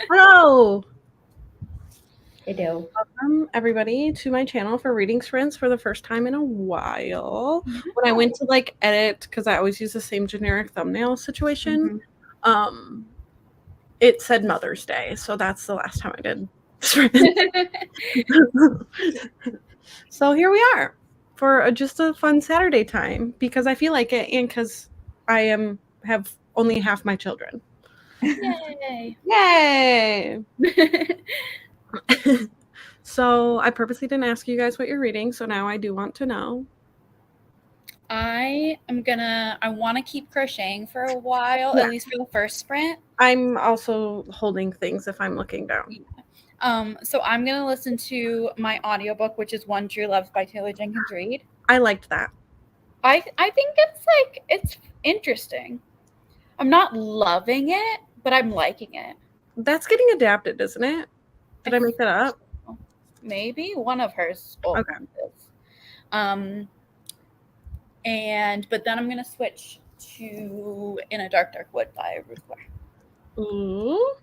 Hello! Hello. Welcome, everybody, to my channel for reading sprints for the first time in a while. When I went to, edit, because I always use the same generic thumbnail situation, it said Mother's Day, so that's the last time I did sprints. So here we are for just a fun Saturday time, because I feel like it, and because I have only half my children. Yay! Yay! So I purposely didn't ask you guys what you're reading, so now I do want to know. I want to keep crocheting for a while, Yeah. at least for the first sprint. I'm also holding things if I'm looking down. So I'm going to listen to my audiobook, which is One True Loves by Taylor Jenkins Reid. I liked that. I think it's interesting. I'm not loving it, but I'm liking it. That's getting adapted, isn't it? Did I make that up? Maybe one of hers. Okay. But then I'm going to switch to In a Dark, Dark Wood by Ruth Ware. Ooh.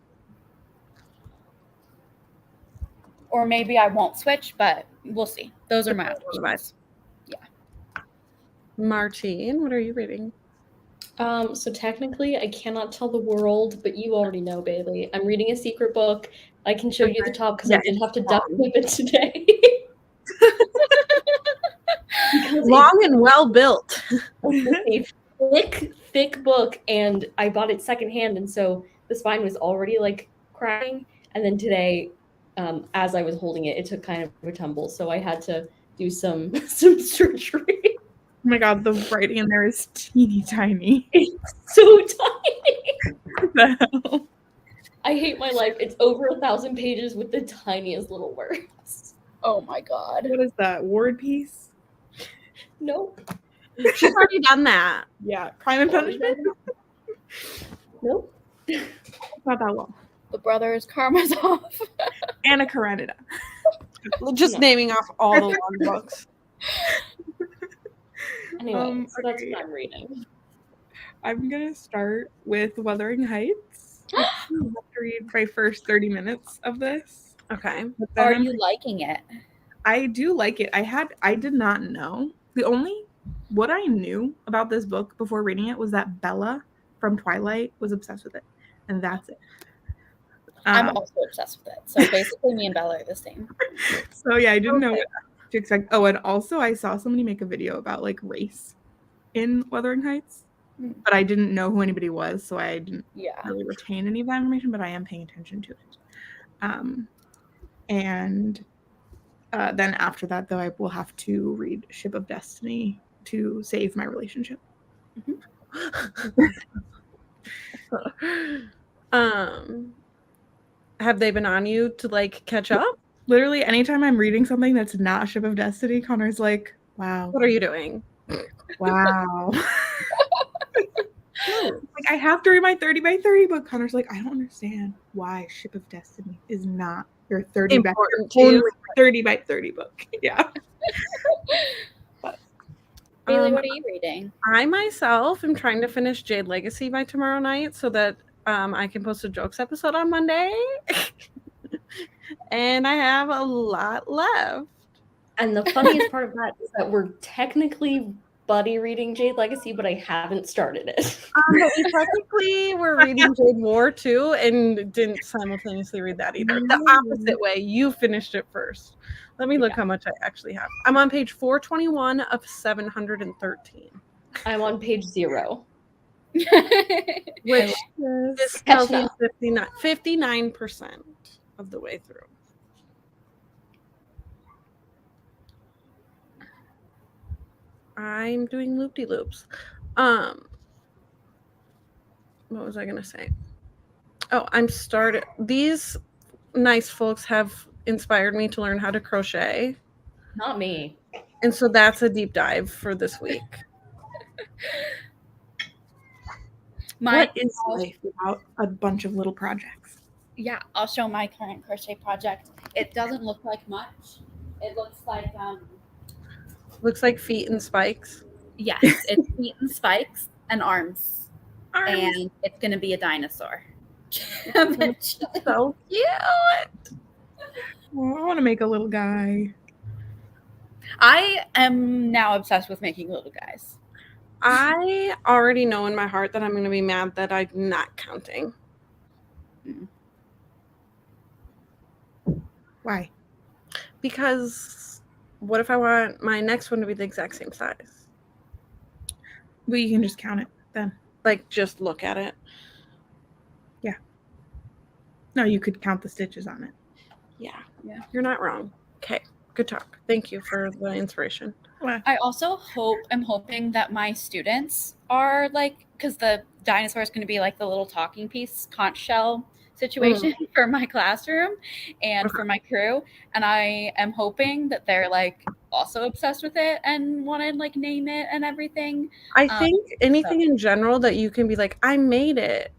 Or maybe I won't switch, but we'll see. Those are my options. Yeah. Martine, what are you reading? So technically, I cannot tell the world, but you already know, Bailey. I'm reading a secret book. I can show you the top because I did have to duct tape it today. Long and well built. It's a thick book, and I bought it secondhand, and so the spine was already cracking. And then today, as I was holding it, it took kind of a tumble, so I had to do some surgery. Oh my god, the writing in there is teeny tiny. It's so tiny. What the hell? I hate my life. It's over 1,000 pages with the tiniest little words. Oh my god. What is that? War and Peace? Nope. She's already done that. Yeah. Crime and Punishment? Nope. Not that long. The Brothers Karamazov. Anna Karenina. Just naming off all the long books. Anyway, so that's what I'm reading. I'm going to start with Wuthering Heights. I have to read my first 30 minutes of this. Okay. Are you liking it? I do like it. I did not know. What I knew about this book before reading it was that Bella from Twilight was obsessed with it. And that's it. I'm also obsessed with it. So basically me and Bella are the same. So yeah, I didn't know what to expect. Oh, and also I saw somebody make a video about race in Wuthering Heights. But I didn't know who anybody was, so I didn't really retain any of that information, but I am paying attention to it. And then after that, though, I will have to read Ship of Destiny to save my relationship. Have they been on you to catch up? Literally, anytime I'm reading something that's not Ship of Destiny, Connor's like, wow. What are you doing? Wow. I have to read my 30 by 30 book. Connor's like, I don't understand why Ship of Destiny is not your 30 by 30 book. Yeah. Bailey, what are you reading? I myself am trying to finish Jade Legacy by tomorrow night so that I can post a jokes episode on Monday. And I have a lot left. And the funniest part of that is that we're technically buddy reading Jade Legacy, but I haven't started it. Technically, we're reading Jade War too, and didn't simultaneously read that either. The opposite way. You finished it first. Let me look how much I actually have. I'm on page 421 of 713. I'm on page 0. Which this tells me 59% of the way through. I'm doing loop-de-loops. What was I going to say? Oh, these nice folks have inspired me to learn how to crochet. Not me. And so that's a deep dive for this week. What is life without a bunch of little projects? Yeah, I'll show my current crochet project. It doesn't look like much. It looks like looks like feet and spikes. Yes, it's feet and spikes and arms. And it's going to be a dinosaur. So cute. Oh, I want to make a little guy. I am now obsessed with making little guys. I already know in my heart that I'm going to be mad that I'm not counting. Why? Because what if I want my next one to be the exact same size? Well, you can just count it then. Like, just look at it. No, you could count the stitches on it. Yeah. Yeah. You're not wrong. Okay. Good talk. Thank you for the inspiration. I also am hoping that my students are like, because the dinosaur is going to be like the little talking piece conch shell situation for my classroom and for my crew. And I am hoping that they're like also obsessed with it and want to like name it and everything. I think anything in general that you can be like, I made it,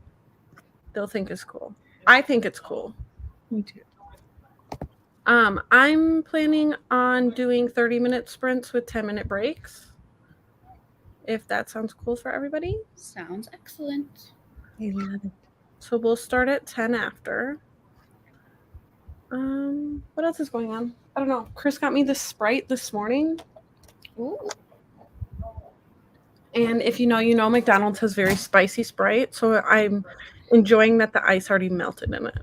they'll think is cool. I think it's cool. Me too. I'm planning on doing 30-minute sprints with 10-minute breaks. If that sounds cool for everybody. Sounds excellent. I love it. So we'll start at 10 after. What else is going on? I don't know. Chris got me this Sprite this morning. Ooh. And if you know, McDonald's has very spicy Sprite. So I'm enjoying that the ice already melted in it.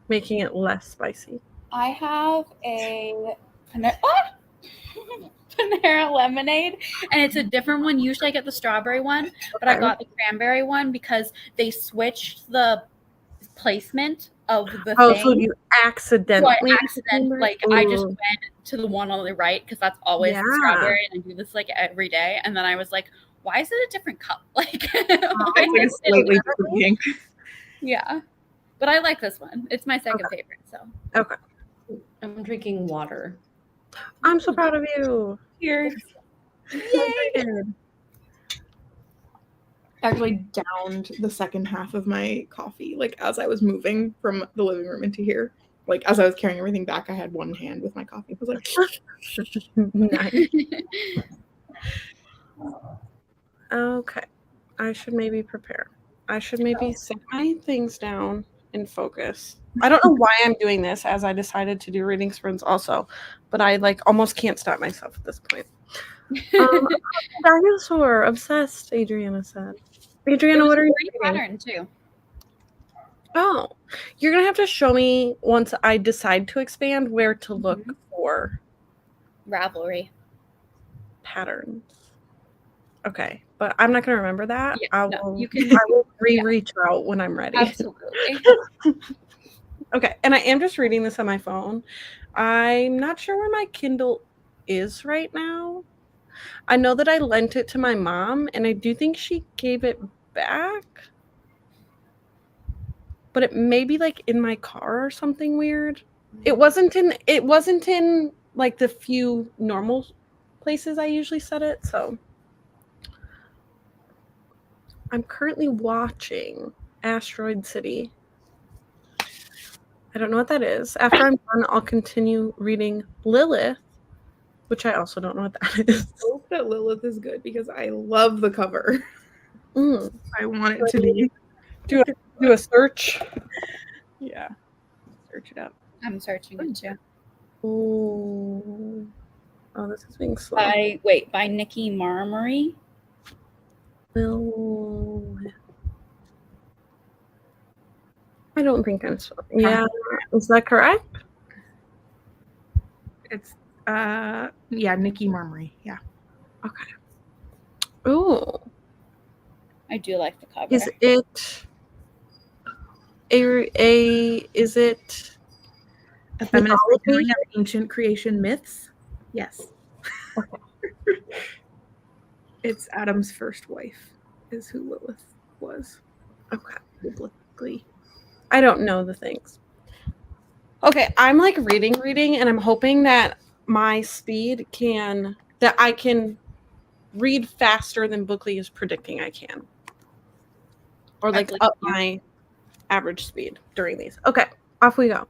Making it less spicy. I have a Panera lemonade, and it's a different one. Usually I get the strawberry one, but I got the cranberry one because they switched the placement of the thing. So you accidentally I just went to the one on the right because that's always the strawberry, and I do this like every day. And then I was like, why is it a different cup? Like, it's like a slightly different pink. Yeah. But I like this one. It's my second favorite. So okay. I'm drinking water. I'm so proud of you. Cheers. Yay! Actually downed the second half of my coffee, like as I was moving from the living room into here. Like as I was carrying everything back, I had one hand with my coffee. I was like, nice. Okay. I should maybe prepare. I should maybe set my things down and focus. I don't know why I'm doing this as I decided to do reading sprints also, but I like almost can't stop myself at this point. Dinosaur obsessed, Adriana said. Adriana, what are you reading? Pattern too. Oh, you're gonna have to show me once I decide to expand where to look for Ravelry patterns. Okay, but I'm not gonna remember that. Yeah, I will reach out when I'm ready. Absolutely. Okay, and I am just reading this on my phone. I'm not sure where my Kindle is right now. I know that I lent it to my mom, and I do think she gave it back. But it may be like in my car or something weird. It wasn't in like the few normal places I usually set it, so I'm currently watching Asteroid City. I don't know what that is. After I'm done, I'll continue reading Lilith, which I also don't know what that is. I hope that Lilith is good because I love the cover. I want it to be. Do a search. Yeah. Search it up. I'm searching it too. Oh, this is being slow. By Nikki Marmory. I don't think I'm so. Yeah, is that correct? It's Nikki Marmory. Yeah. Okay. Ooh. I do like the cover. Is it is it a feminist retelling of ancient creation myths? Yes. Okay. It's Adam's first wife is who Lilith was. Okay. Biblically. I don't know the things. Okay, I'm like reading, and I'm hoping that my speed that I can read faster than Bookly is predicting I can. Or like up my average speed during these. Okay, off we go.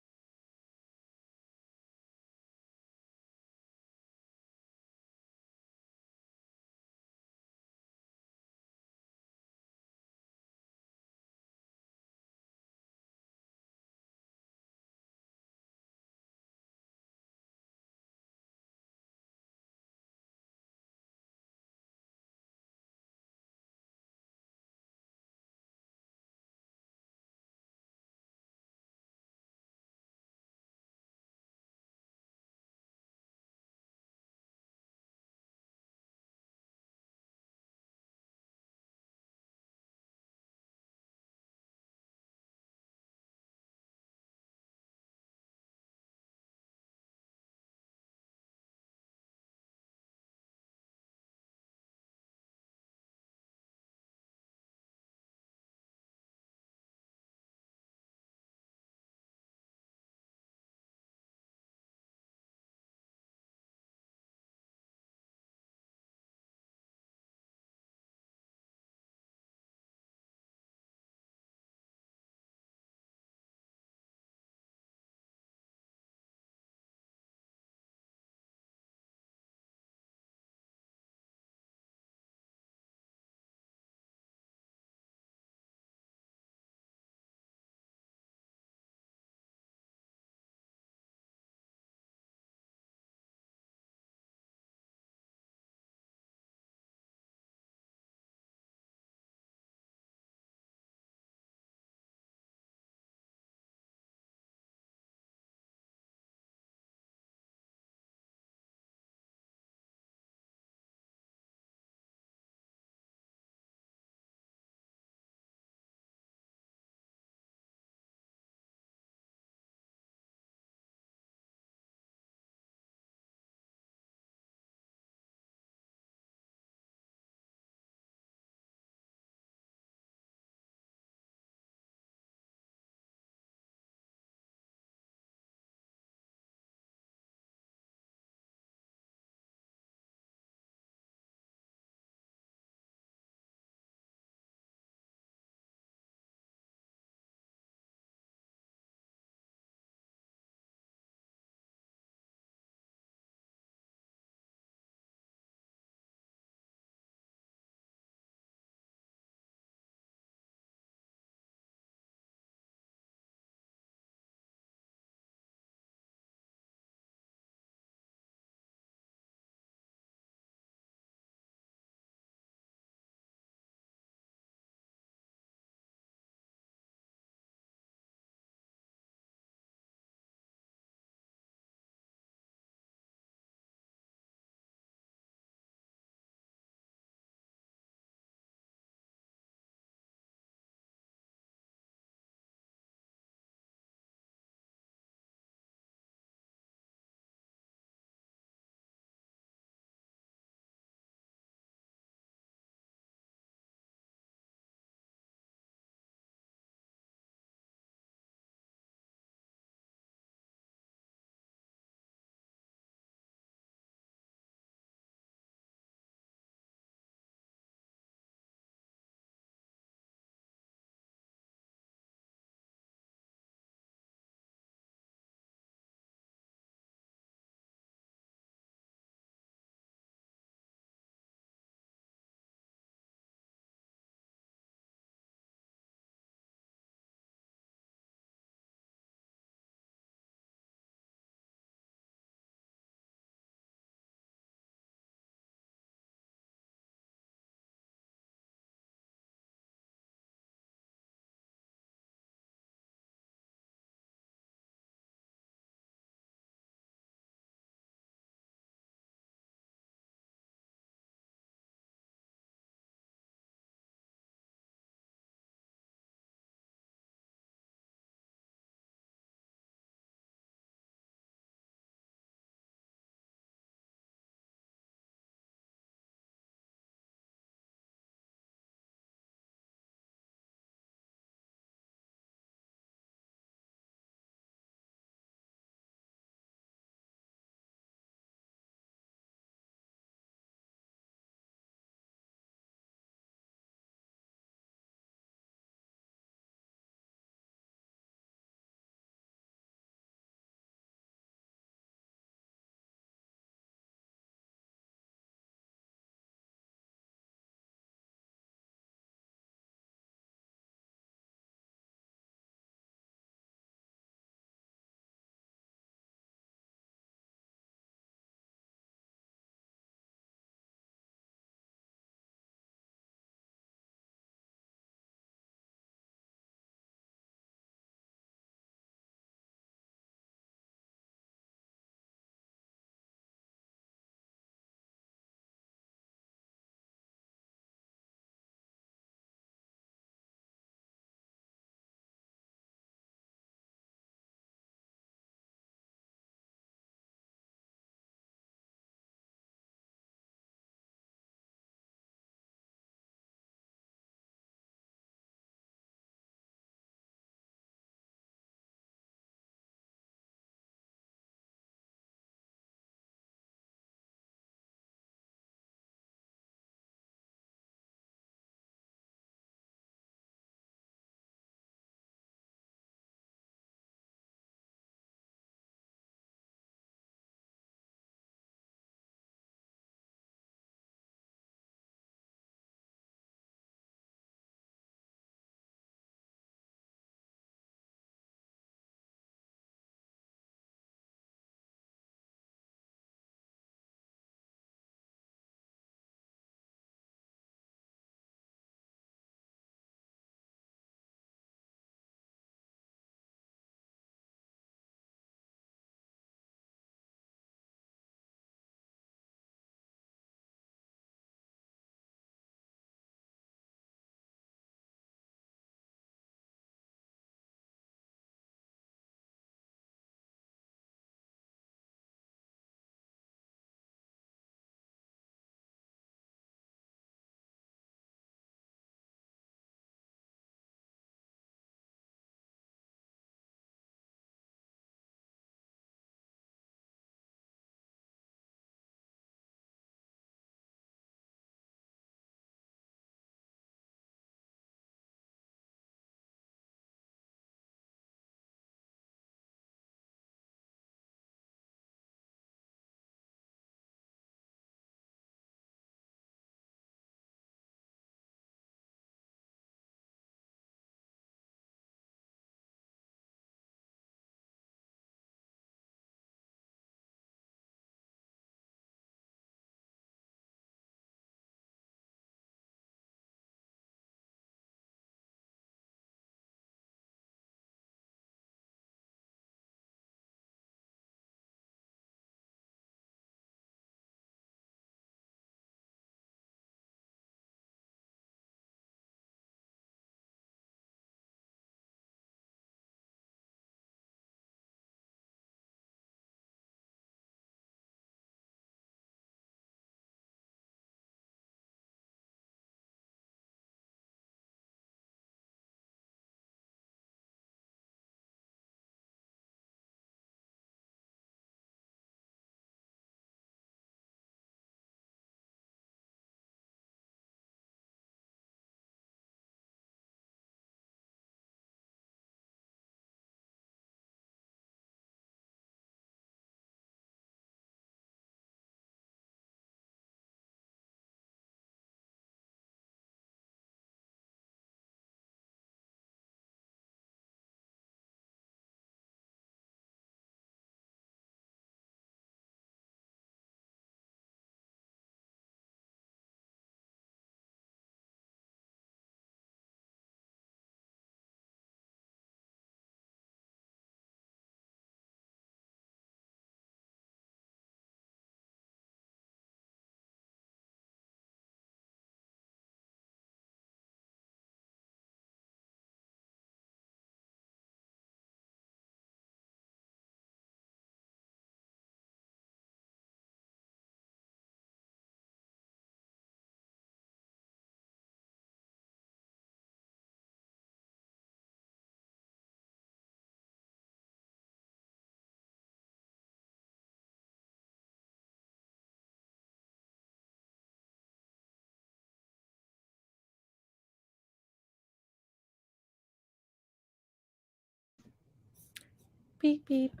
Beep beep.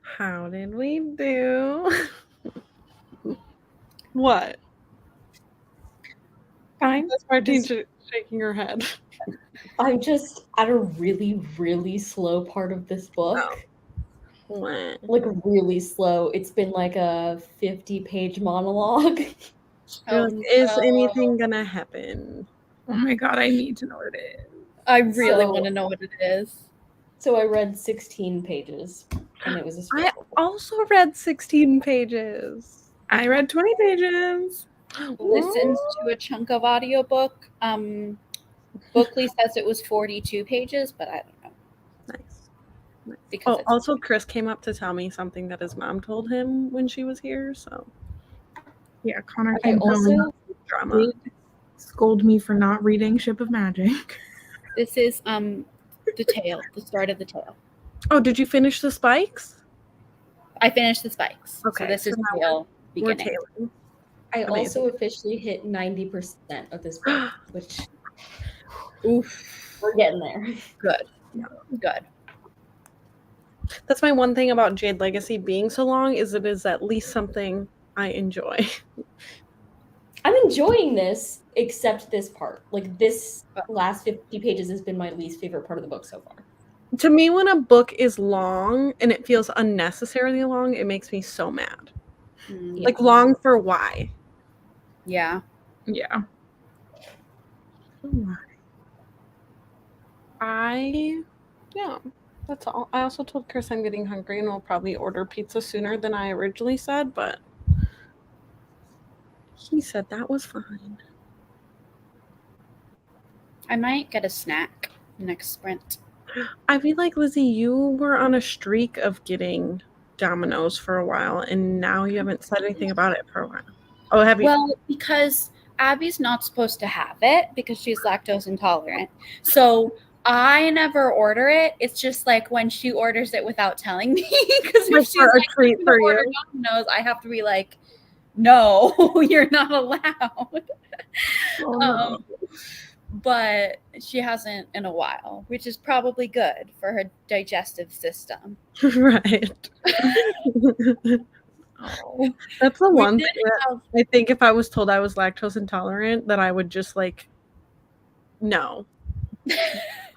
How did we do? What? Fine. That's Martine shaking her head. I'm just at a really, really slow part of this book. What? Like really slow. It's been like a 50-page monologue. You're like, is anything gonna happen? Oh my god, I need to know what it is. I really So- want to know what it is. So I read 16 pages, and it was a I struggle. also read 16 pages. I read 20 pages. Listens to a chunk of audiobook. Bookly says it was 42 pages, but I don't know. Nice. Because Oh, it's also Chris came up to tell me something that his mom told him when she was here, so Yeah, Connor I came home also and drama. did scold me for not reading Ship of Magic. this is the tale, the start of the tale. Oh, did you finish the spikes? I finished the spikes. Okay, So this so is now the tale We're beginning. tailing. I Amazing. also officially hit 90% of this book, which Oof. we're getting there. Good. That's my one thing about Jade Legacy being so long is it is at least something I enjoy. I'm enjoying this, except this part. Like this last 50 pages has been my least favorite part of the book so far. To me, when a book is long and it feels unnecessarily long, it makes me so mad. Mm, Like long for why? yeah. Yeah. Yeah, that's all. I also told Chris I'm getting hungry and we'll probably order pizza sooner than I originally said, but he said that was fine. I might get a snack next sprint. I feel like, Lizzie, you were on a streak of getting Domino's for a while, and now you haven't said anything about it for a while. Oh, have you? Well, because Abby's not supposed to have it because she's lactose intolerant. So I never order it. It's just like when she orders it without telling me. Because Like if she's for a like, treat "I'm for gonna order you. Domino's," I have to be like, no, you're not allowed. Oh, no. But she hasn't in a while, which is probably good for her digestive system. Right. Oh. That's the We one did thing that have- I think if I was told I was lactose intolerant, that I would just like, no.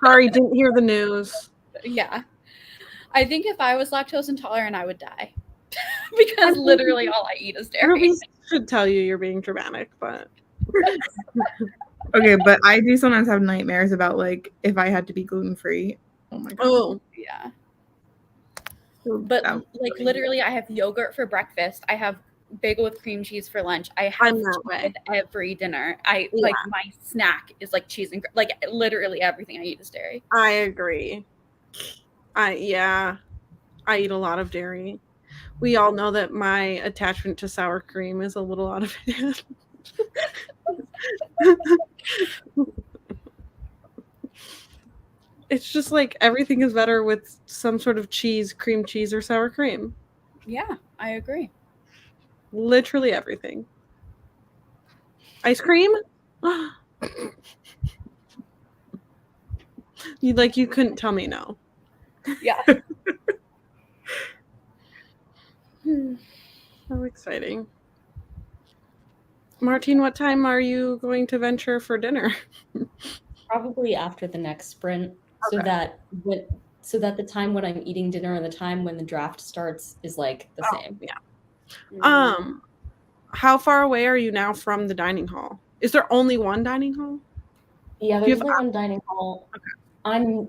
Sorry, didn't hear the news. Yeah. I think if I was lactose intolerant, I would die. Because literally all I eat is dairy. Ruby should tell you you're being dramatic, but Okay, but I do sometimes have nightmares about like if I had to be gluten free. Oh my god. oh, Yeah. So But that would like really- literally I have yogurt for breakfast. I have bagel with cream cheese for lunch. I have I'm that way. with every dinner. I Yeah. like my snack is like cheese and like literally everything I eat is dairy. I agree. I eat a lot of dairy. We all know that my attachment to sour cream is a little out of hand. It's just like everything is better with some sort of cheese, cream cheese, or sour cream. Yeah, I agree. Literally everything. Ice cream? You couldn't tell me no. Yeah. How exciting. Martine, what time are you going to venture for dinner? Probably after the next sprint, so Okay. that the time when I'm eating dinner and the time when the draft starts is like the same. Yeah. How far away are you now from the dining hall? Is there only one dining hall? Yeah, You there's have- only one dining hall. I'm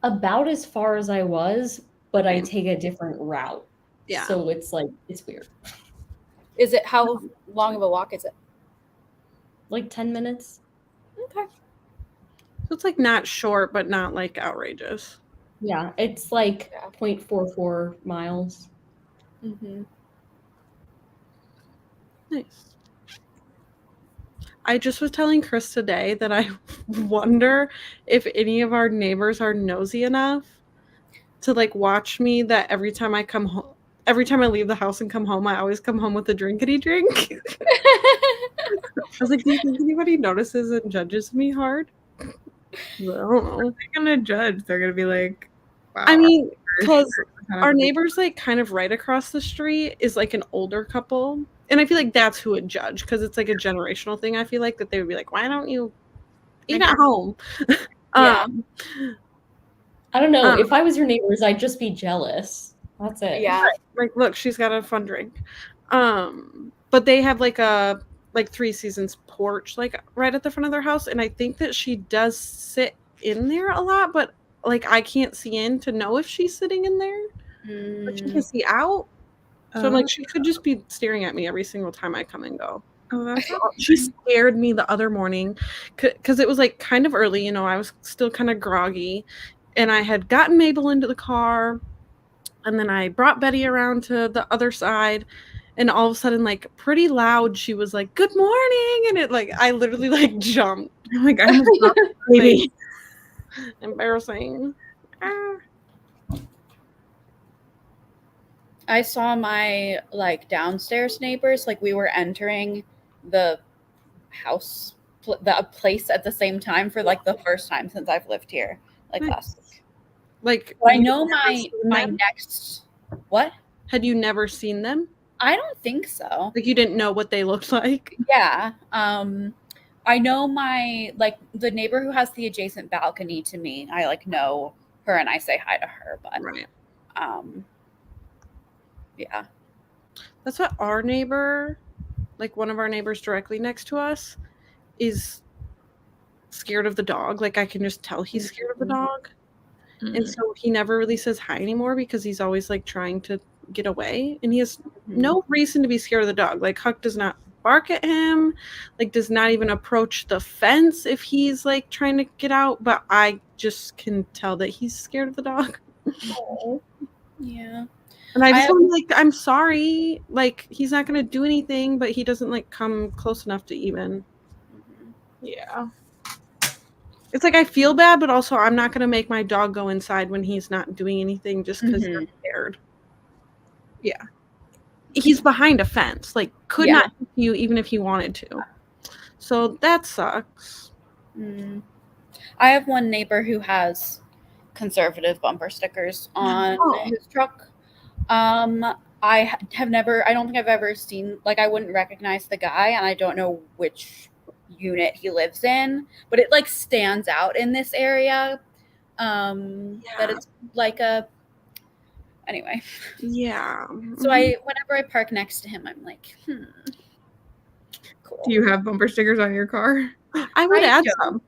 about as far as I was, but I take a different route. Yeah. So it's like it's weird. Is it how long of a walk is it? Like 10 minutes. Okay. So it's like not short, but not like outrageous. Yeah, it's like Yeah. 0.44 miles. Mm-hmm. Nice. I just was telling Chris today that I wonder if any of our neighbors are nosy enough to like watch me, that every time I come home, every time I leave the house and come home, I always come home with a drinkity drink. I was like, do you think anybody notices and judges me hard? I don't know. They're gonna judge. They're gonna be like, wow. I mean, because kind our of- neighbors, like, kind of right across the street is like an older couple, and I feel like that's who would judge because it's like a generational thing. I feel like that they would be like, "Why don't you eat at home?" Yeah. Um, I don't know. Um, If I was your neighbors, I'd just be jealous. That's it. Yeah. like, look, she's got a fun drink. But they have like a Three Seasons porch like right at the front of their house, and I think that she does sit in there a lot, but like I can't see in to know if she's sitting in there, but she can see out. So I'm like, she could just be staring at me every single time I come and go. Oh, that's She scared me the other morning because it was like kind of early, you know, I was still kind of groggy, and I had gotten Mabel into the car, and then I brought Betty around to the other side, and all of a sudden, like pretty loud, she was like, "Good morning," and it like I literally like jumped. I'm like, I almost dropped the baby. Embarrassing. Ah. I saw my like downstairs neighbors, like we were entering the house, the place at the same time for like the first time since I've lived here, like Nice. last week. Like, So I you've know never seen my them? next what? Had you never seen them? I don't think so. Like you didn't know what they looked like? Yeah. I know my like the neighbor who has the adjacent balcony to me. I like know her and I say hi to her, but Right. yeah. That's what our neighbor, like one of our neighbors directly next to us, is scared of the dog. Like I can just tell he's scared of the dog. And so he never really says hi anymore because he's always like trying to get away. And he has no reason to be scared of the dog. Like Huck does not bark at him, like does not even approach the fence if he's like trying to get out. But I just can tell that he's scared of the dog. Yeah. And I just want like, I'm sorry. Like he's not gonna do anything, but he doesn't like come close enough to even. Yeah. It's like I feel bad, but also I'm not gonna make my dog go inside when he's not doing anything just because you're scared. Yeah. He's behind a fence, like could not hit you even if he wanted to. So that sucks. I have one neighbor who has conservative bumper stickers on his truck. I don't think I've ever seen, like I wouldn't recognize the guy, and I don't know which unit he lives in, but it like stands out in this area. That it's like a anyway. Yeah. So whenever I park next to him, I'm like, cool. Do you have bumper stickers on your car? I would add some.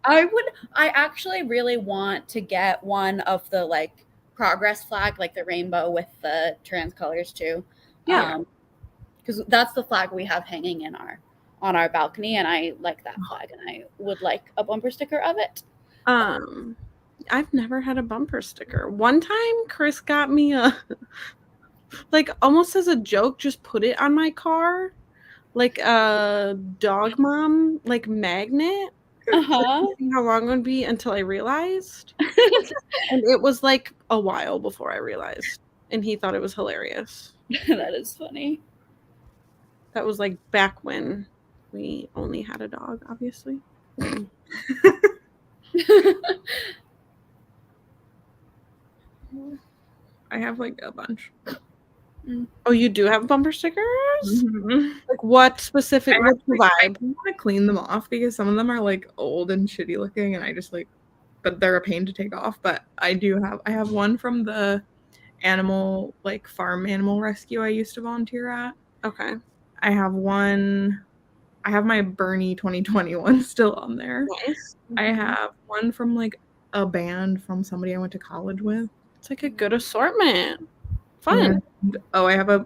I actually really want to get one of the like progress flag, like the rainbow with the trans colors too. Yeah. Because that's the flag we have hanging on our balcony, and I like that flag, and I would like a bumper sticker of it. I've never had a bumper sticker. One time Chris got me a like almost as a joke, just put it on my car, like a dog mom like magnet. Uh-huh. How long it would be until I realized. And it was like a while before I realized. And he thought it was hilarious. That is funny. That was like back when we only had a dog, obviously. I have like a bunch. Oh, you do have bumper stickers? Mm-hmm. Like what specific I vibe? want to clean them off because some of them are like old and shitty looking, and I just like, but they're a pain to take off. But I have one from the animal, like farm animal rescue I used to volunteer at. Okay. I have my Bernie 2021 still on there. Nice. I have one from like a band from somebody I went to college with. It's like a good assortment. Fun. And, I have a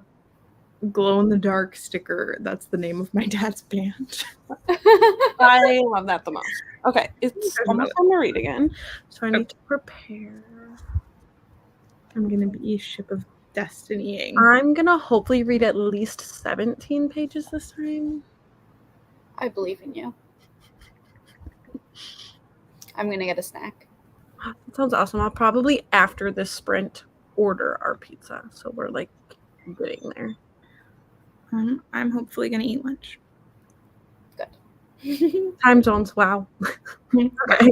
glow in the dark sticker. That's the name of my dad's band. I love that the most. Okay, it's almost time to read again. So I need to prepare. I'm gonna be Ship of Destinying. I'm gonna hopefully read at least 17 pages this time. I believe in you. I'm gonna get a snack. That sounds awesome. I'll probably after this sprint order our pizza, so we're like getting there. I'm hopefully gonna eat lunch. Good. Time zones. Wow. Bye. Okay.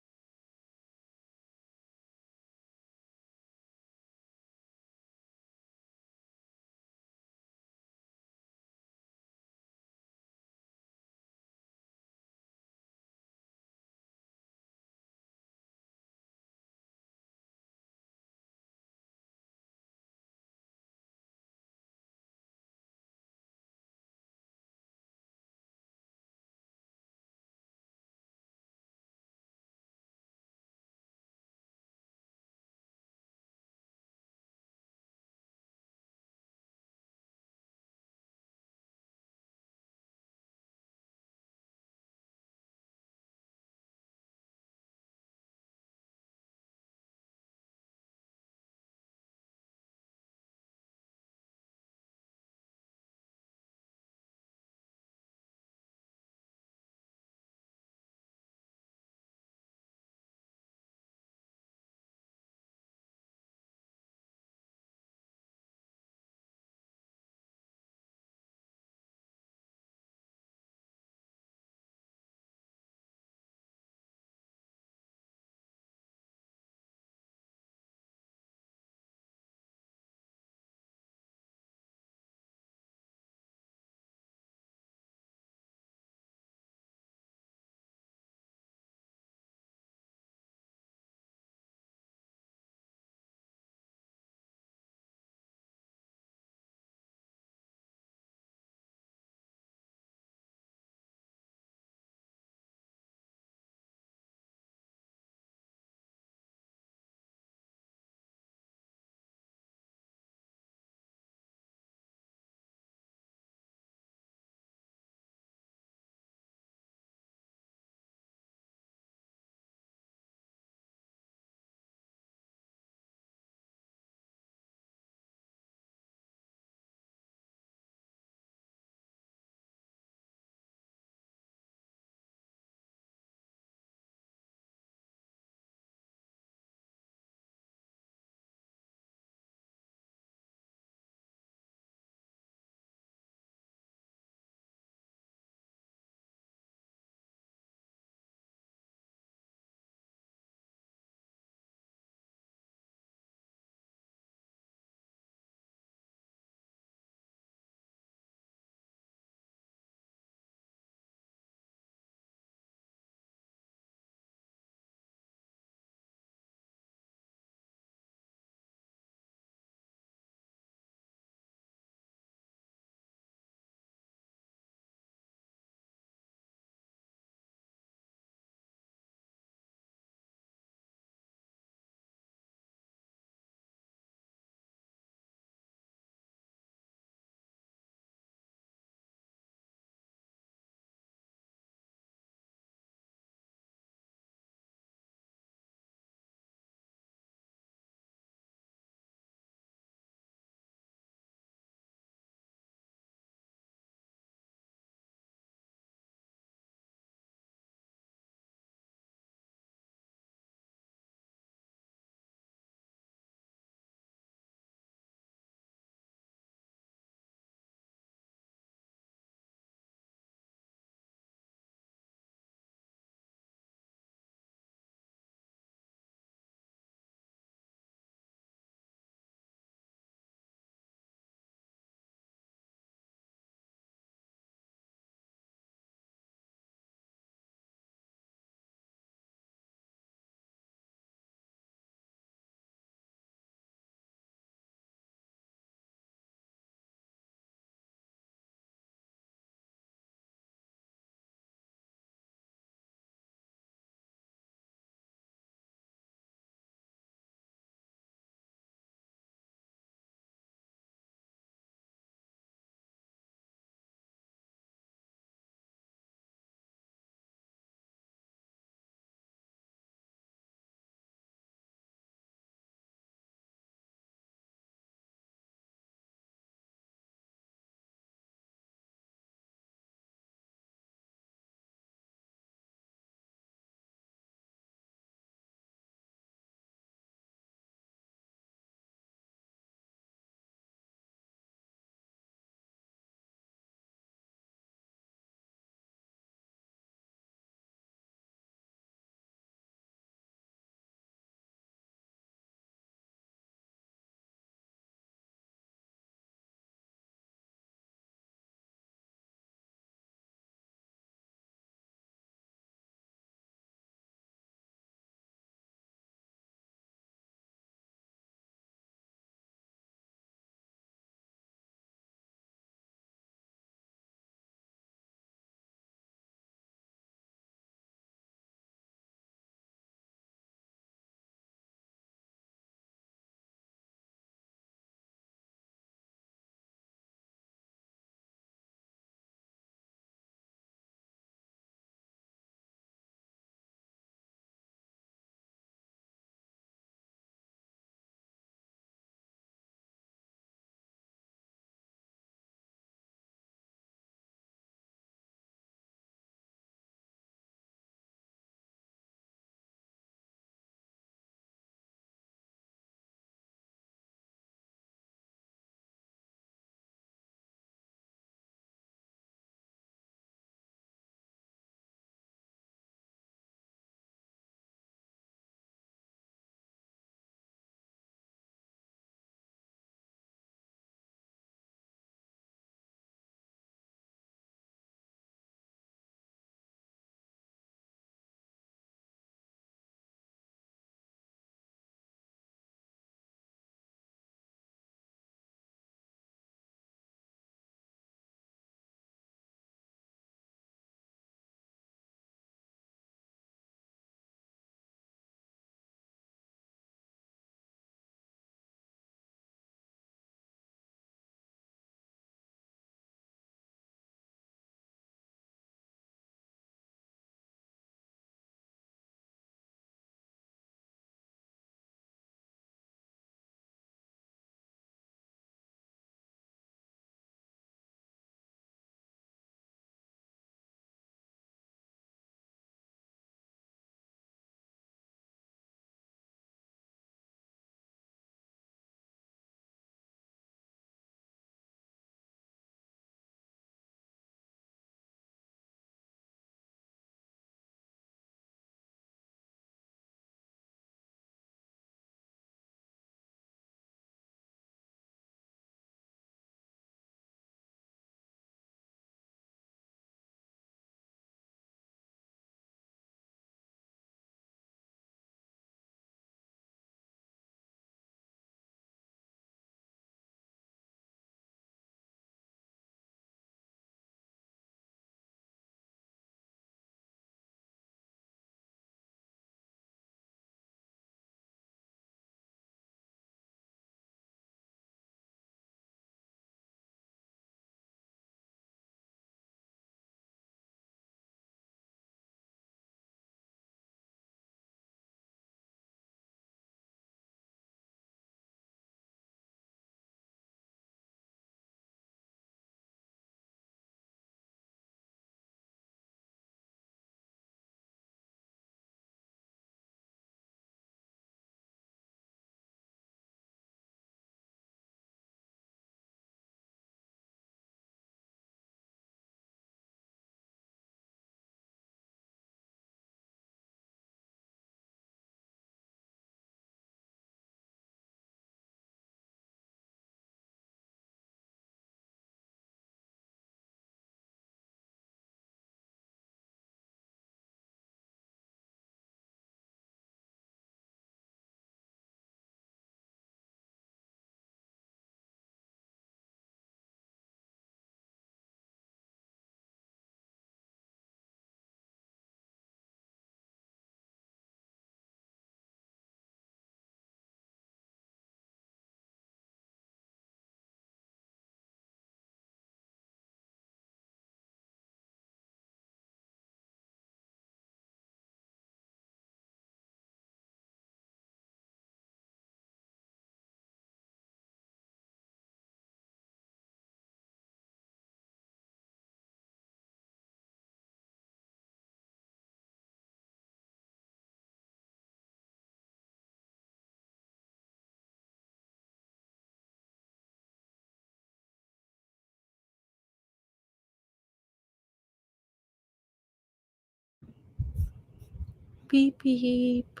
beep, beep.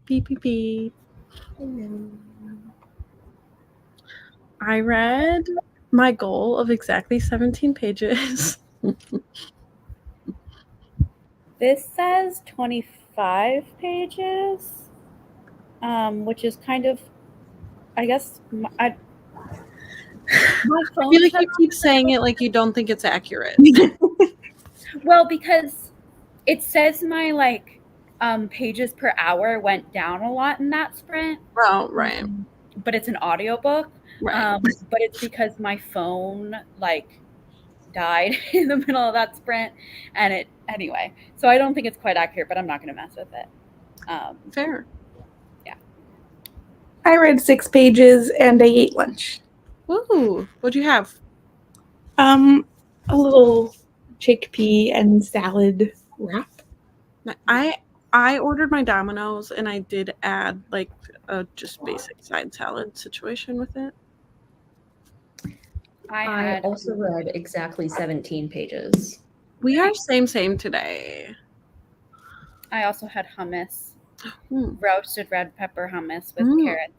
Beep, beep, beep. I read my goal of exactly 17 pages. This says 25 pages, which is kind of, I guess, my phone. I feel like you keep saying it like you don't think it's accurate. Well, because it says my pages per hour went down a lot in that sprint. Oh, right. But it's an audiobook. Right. But it's because my phone died in the middle of that sprint, and anyway. So I don't think it's quite accurate, but I'm not going to mess with it. Fair. Yeah. I read 6 pages and I ate lunch. Woo! What'd you have? A little chickpea and salad wrap. I ordered my Domino's and I did add like a just basic side salad situation with it. I also read exactly 17 pages. We are same today. I also had hummus, roasted red pepper hummus with carrots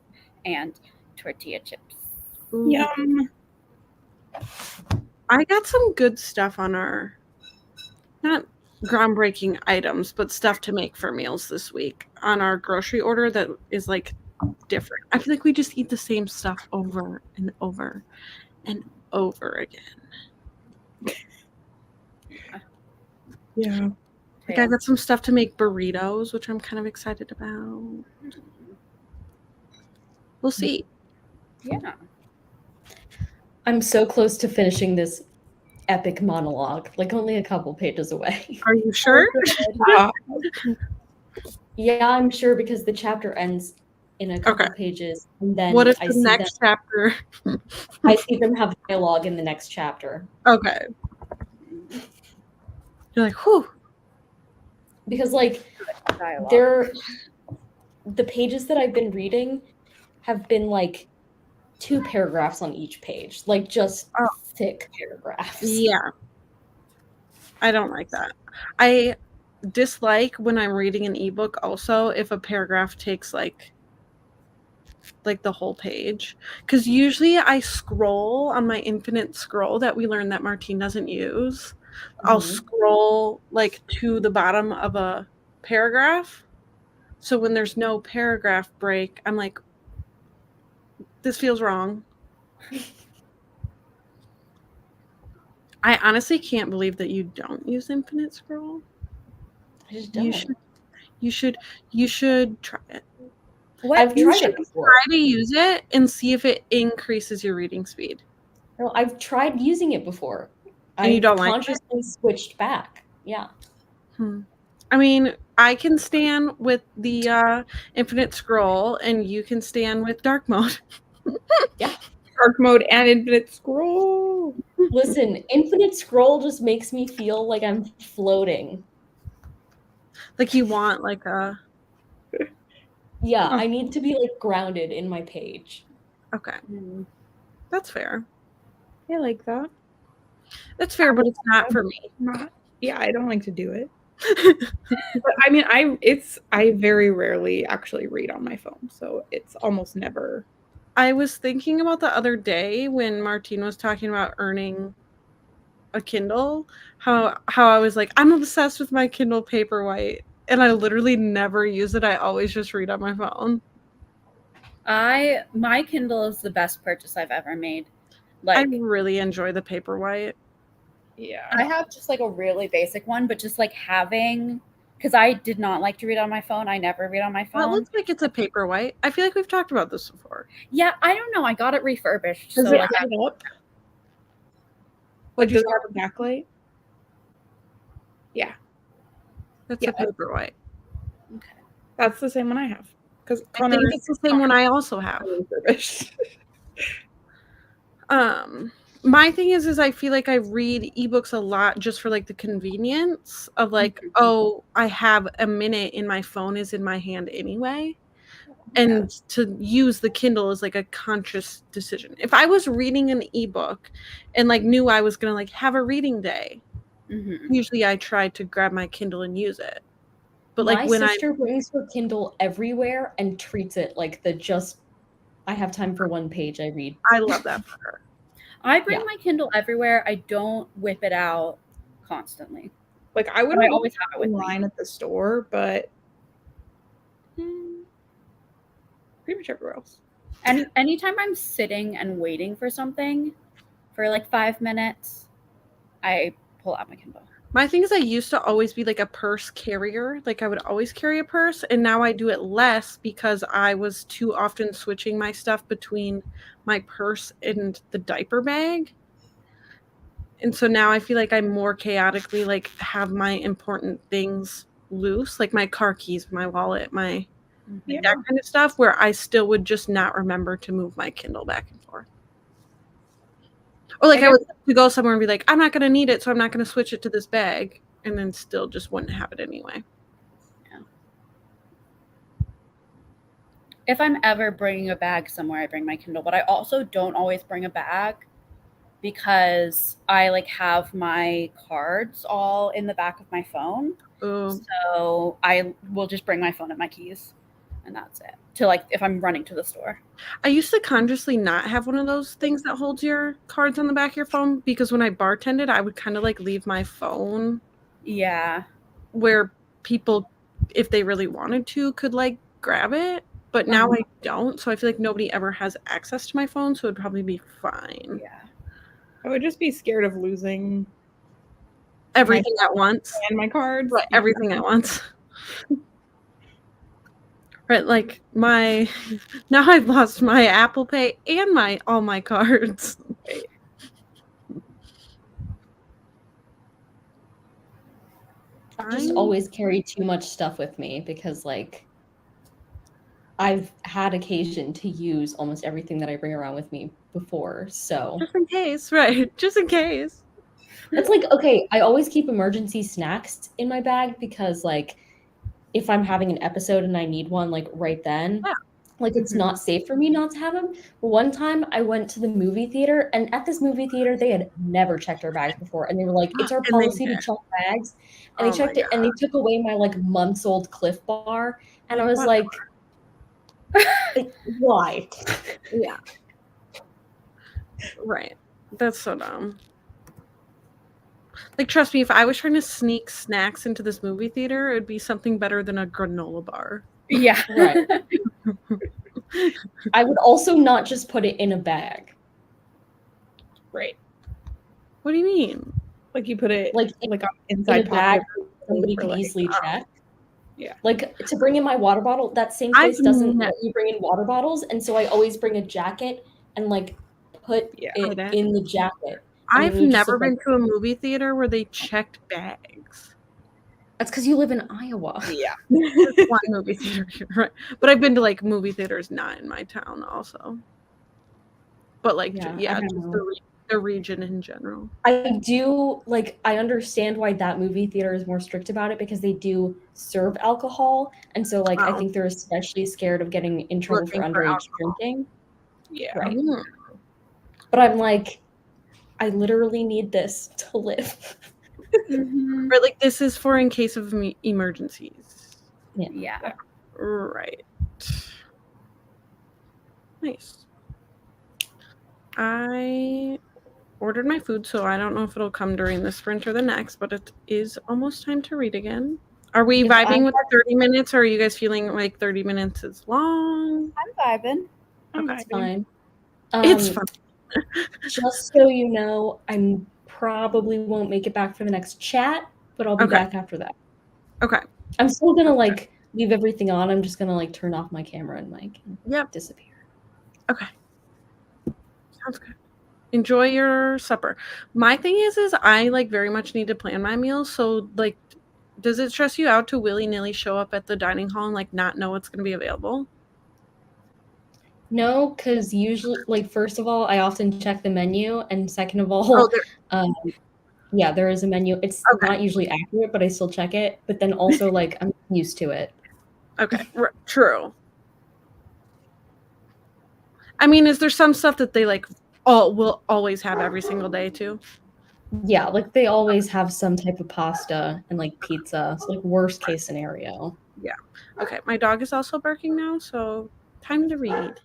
and tortilla chips. Yum. I got some good stuff on our, not groundbreaking items, but stuff to make for meals this week on our grocery order that is like different. I feel like we just eat the same stuff over and over and over again. Yeah. Like I got some stuff to make burritos, which I'm kind of excited about. We'll see. Yeah. I'm so close to finishing this epic monologue, like only a couple pages away. Are you sure? Yeah, I'm sure because the chapter ends in a couple pages, and then what if the next chapter? I see them have dialogue in the next chapter. Okay. You're like, whew. Because the pages that I've been reading have been like 2 paragraphs on each page, like just thick paragraphs. Yeah. I don't like that. I dislike when I'm reading an ebook also if a paragraph takes like the whole page, because usually I scroll on my infinite scroll that we learned that Martine doesn't use. I'll scroll like to the bottom of a paragraph, so when there's no paragraph break, I'm like, this feels wrong. I honestly can't believe that you don't use infinite scroll. I just don't. You should try it. I've tried it before. Try to use it and see if it increases your reading speed. No, I've tried using it before. And you don't like it? Consciously switched back. Yeah. I mean, I can stand with the infinite scroll, and you can stand with dark mode. Yeah. Dark mode and infinite scroll. Listen, infinite scroll just makes me feel like I'm floating. Like you want like a... Yeah, I need to be like grounded in my page. Okay. That's fair. I like that. That's fair, but it's not for me. Yeah, I don't like to do it. But I mean, I very rarely actually read on my phone, so it's almost never. I was thinking about the other day when Martine was talking about earning a Kindle, how I was like, I'm obsessed with my Kindle Paperwhite, and I literally never use it. I always just read on my phone. My Kindle is the best purchase I've ever made. I really enjoy the Paperwhite. Yeah. I have just like a really basic one, but just like having, because I did not like to read on my phone. I never read on my phone. Well, it looks like it's a Paperwhite. I feel like we've talked about this before. Yeah, I don't know. I got it refurbished. Does so it like, have up? Like, does it have a backlight? Yeah. That's a Paperwhite. Okay. That's the same one I have. Because I think it's the same one I also have. Refurbished. My thing is I feel like I read ebooks a lot just for like the convenience of like, oh, I have a minute in my phone is in my hand anyway. And to use the Kindle is like a conscious decision. If I was reading an ebook and like knew I was gonna like have a reading day, usually I try to grab my Kindle and use it. But like my when sister brings her Kindle everywhere and treats it like I have time for one page I read. I love that for her. I bring my Kindle everywhere. I don't whip it out constantly. Like I wouldn't always have it with line at the store, but pretty much everywhere else. Anytime I'm sitting and waiting for something for like 5 minutes, I pull out my Kindle. My thing is I used to always be like a purse carrier. Like I would always carry a purse, and now I do it less because I was too often switching my stuff between my purse and the diaper bag. And so now I feel like I more chaotically like have my important things loose, like my car keys, my wallet, that kind of stuff, where I still would just not remember to move my Kindle back and forth. Or like I would to go somewhere and be like, I'm not going to need it, so I'm not going to switch it to this bag, and then still just wouldn't have it anyway. Yeah. If I'm ever bringing a bag somewhere, I bring my Kindle, but I also don't always bring a bag because I like have my cards all in the back of my phone. So I will just bring my phone and my keys, and that's it. To like if I'm running to the store. I used to consciously not have one of those things that holds your cards on the back of your phone, because when I bartended, I would kind of like leave my phone. Yeah. Where people, if they really wanted to, could like grab it. But now I don't. So I feel like nobody ever has access to my phone. So it'd probably be fine. Yeah. I would just be scared of losing everything at once. And my cards. Right, everything at once. Right, like now I've lost my Apple Pay and all my cards. I just always carry too much stuff with me because like I've had occasion to use almost everything that I bring around with me before. So just in case, right? Just in case. It's like, okay, I always keep emergency snacks in my bag because like if I'm having an episode and I need one like right then, like it's not safe for me not to have them. But one time I went to the movie theater, and at this movie theater they had never checked our bags before, and they were like, it's our policy to check bags, and they checked it, and they took away my like months-old Cliff Bar, and I was like, why? Yeah. Right. That's so dumb. Like, trust me, if I was trying to sneak snacks into this movie theater, it would be something better than a granola bar. Yeah. Right. I would also not just put it in a bag. Right. What do you mean? Like you put it like inside in a bag somebody could easily check. Yeah. Like to bring in my water bottle, that same place doesn't let you bring in water bottles, and so I always bring a jacket and like put it in the jacket. I've never been to a movie theater where they checked bags. That's because you live in Iowa. Yeah. One movie theater, right? But I've been to like movie theaters not in my town also. But like, just the region in general. I do like. I understand why that movie theater is more strict about it because they do serve alcohol, and so like I think they're especially scared of getting in trouble for underage drinking. Yeah. Right. But I'm like, I literally need this to live. Right, like this is for in case of emergencies. Yeah. Right. Nice. I ordered my food, so I don't know if it'll come during this sprint or the next, but it is almost time to read again. Are we vibing with the 30 minutes, or are you guys feeling like 30 minutes is long? I'm vibing. It's fine. It's fine. Just so you know, I probably won't make it back for the next chat, but I'll be back after that. Okay. I'm still gonna like leave everything on. I'm just gonna like turn off my camera and mic and disappear. Okay. Sounds good. Enjoy your supper. My thing is I like very much need to plan my meals. So like, does it stress you out to willy-nilly show up at the dining hall and like not know what's going to be available? No, because usually, like, first of all, I often check the menu, and second of all, yeah, there is a menu. It's not usually accurate, but I still check it. But then also, like, I'm used to it. Okay, true. I mean, is there some stuff that they like will always have every single day too? Yeah, like they always have some type of pasta and like pizza. So like worst case scenario. Yeah. Okay, my dog is also barking now, so time to read.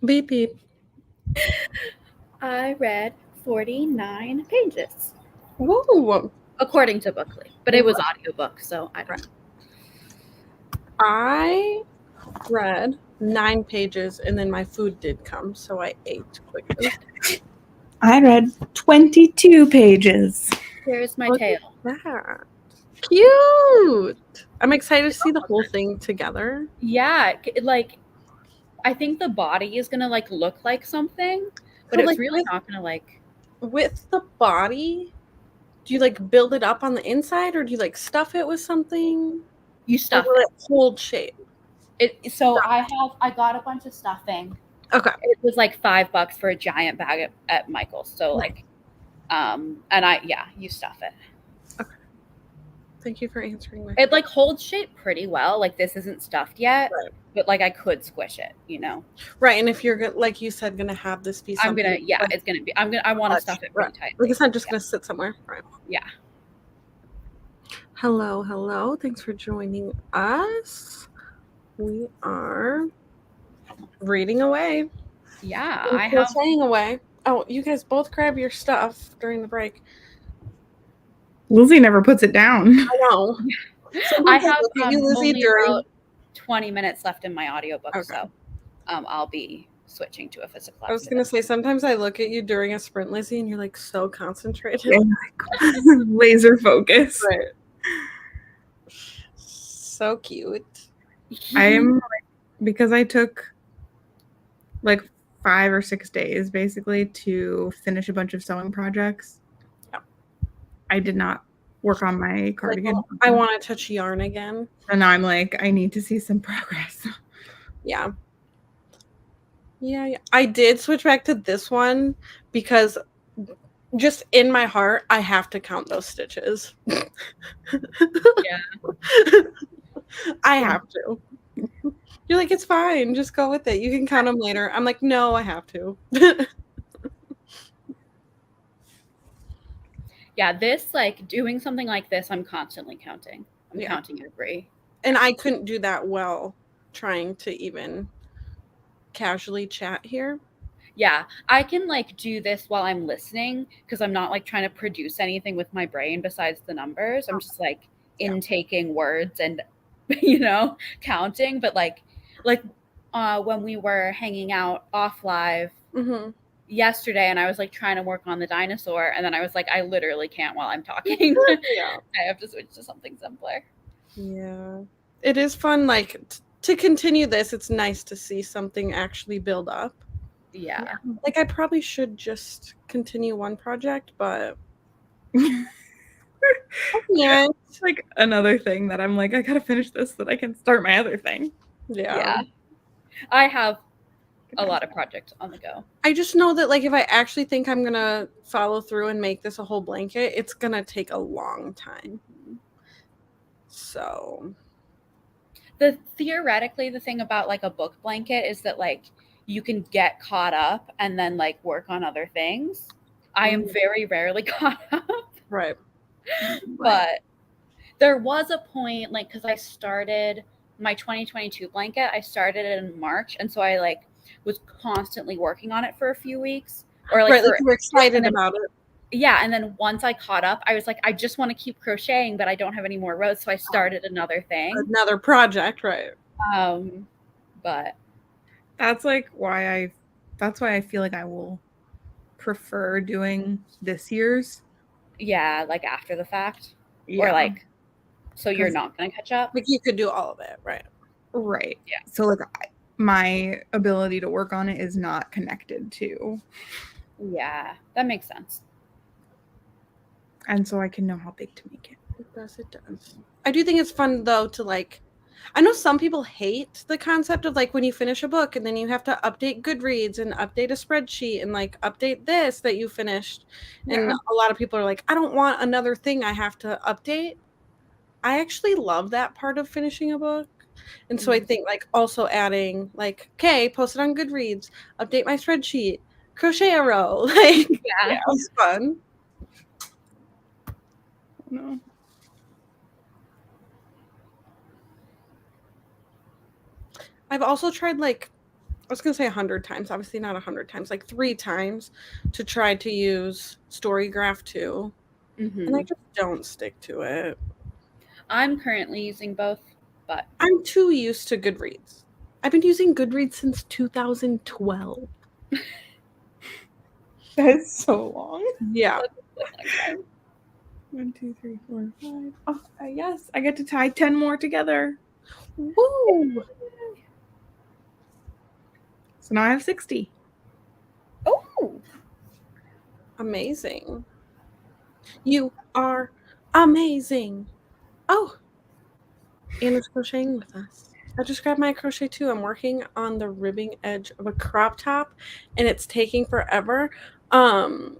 Beep beep. I read 49 pages Whoa. according to Bookly, but it was audiobook, so I don't know. I read 9 pages and then my food did come, so I ate quickly. I read 22 pages. Here's my Look tail. at that. Cute. I'm excited to see the whole thing together. Yeah, like I think the body is gonna like look like something, but it's like, really not gonna like. With the body, do you like build it up on the inside or do you like stuff it with something? You Or stuff will it hold shape? it. So I got a bunch of stuffing. Okay. It was like $5 for a giant bag at Michael's. So like, and you stuff it. Okay. Thank you for answering my. It like holds shape pretty well. Like this isn't stuffed yet, Right. but like I could squish it, you know. Right, and if you're like you said, gonna have this be something. It's gonna be. I want to stuff it pretty tight. Like it's not just gonna sit somewhere. Right. Yeah. Hello. Thanks for joining us. We are reading away. Yeah, I have saying away. Oh, you guys both grab your stuff during the break. Lizzie never puts it down. I know. I have Lizzie, only about 20 minutes left in my audiobook, so I'll be switching to a physical class. I was gonna say sometimes I look at you during a sprint, Lizzie, and you're like so concentrated. Laser focus. Right. So cute. I am because I took like 5 or 6 days basically to finish a bunch of sewing projects. Yeah. I did not work on my cardigan. I want to touch yarn again. And now I'm like, I need to see some progress. Yeah. I did switch back to this one because just in my heart, I have to count those stitches. Yeah. I have to. You're like, it's fine. Just go with it. You can count them later. I'm like, no, I have to. Yeah, this like doing something like this, I'm constantly counting. I'm counting every. And I couldn't do that well trying to even casually chat here. Yeah, I can like do this while I'm listening because I'm not like trying to produce anything with my brain besides the numbers. I'm just like intaking words and counting. But like when we were hanging out off live yesterday and I was like trying to work on the dinosaur and then I was like, I literally can't while I'm talking. I have to switch to something simpler. Yeah, it is fun. Like to continue this, it's nice to see something actually build up. Yeah. Like I probably should just continue one project, but yeah, it's like another thing that I'm like, I gotta finish this so that I can start my other thing. Yeah. I have a lot of projects on the go. I just know that like if I actually think I'm gonna follow through and make this a whole blanket, it's gonna take a long time. So theoretically the thing about like a book blanket is that like you can get caught up and then like work on other things. I am very rarely caught up. Right. But there was a point like because I started my 2022 blanket, I started it in March, and so I like was constantly working on it for a few weeks. Or like you were excited about it. Yeah, and then once I caught up, I was like, I just want to keep crocheting, but I don't have any more rows, so I started another thing. Another project, right. But that's like why I feel like I will prefer doing this year's. Yeah, like after the fact. Yeah. Or like so you're not going to catch up? Like you could do all of it, right? Right. Yeah. So like my ability to work on it is not connected to. Yeah, that makes sense. And so I can know how big to make it. It does. I do think it's fun though to like, I know some people hate the concept of like when you finish a book and then you have to update Goodreads and update a spreadsheet and like update this that you finished. Yeah. And a lot of people are like, I don't want another thing I have to update. I actually love that part of finishing a book. And so I think like also adding like, okay, post it on Goodreads, update my spreadsheet, crochet a row. Like, yeah, it's fun. No. I've also tried like I was gonna say 100 times, obviously not 100 times, like 3 times to try to use Storygraph 2, and I just don't stick to it. I'm currently using both, but I'm too used to Goodreads. I've been using Goodreads since 2012. That's so long. Yeah. 1, 2, 3, 4, 5. Oh, yes, I get to tie 10 more together. Woo! So now I have 60. Oh, Amazing. You are amazing. Oh, Anna's crocheting with us. I just grabbed my crochet too. I'm working on the ribbing edge of a crop top, and it's taking forever. I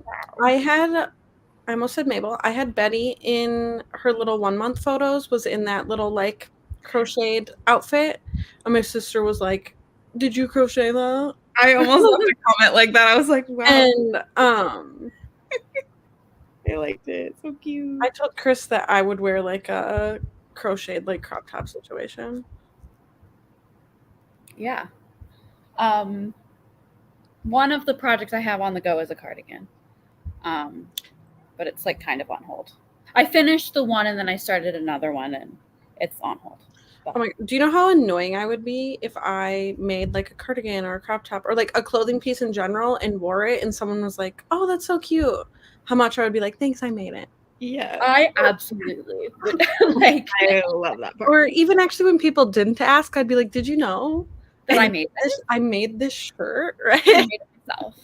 almost said Mabel. I had Betty in her little 1 month photos, was in that little like crocheted outfit. And my sister was like, "Did you crochet that?" I almost left a comment like that. I was like, wow. And they liked it. So cute. I told Chris that I would wear like a crocheted like crop top situation. yeah. One of the projects I have on the go is a cardigan. But it's like kind of on hold. I finished the one and then I started another one and it's on hold. Oh my, do you know how annoying I would be if I made like a cardigan or a crop top or like a clothing piece in general and wore it and someone was like, "Oh, that's so cute." How much I would be like, "Thanks, I made it." Yeah. I absolutely would like I love that part. Or even actually when people didn't ask, I'd be like, "Did you know that I made this? I made this shirt?" I Right? made it myself.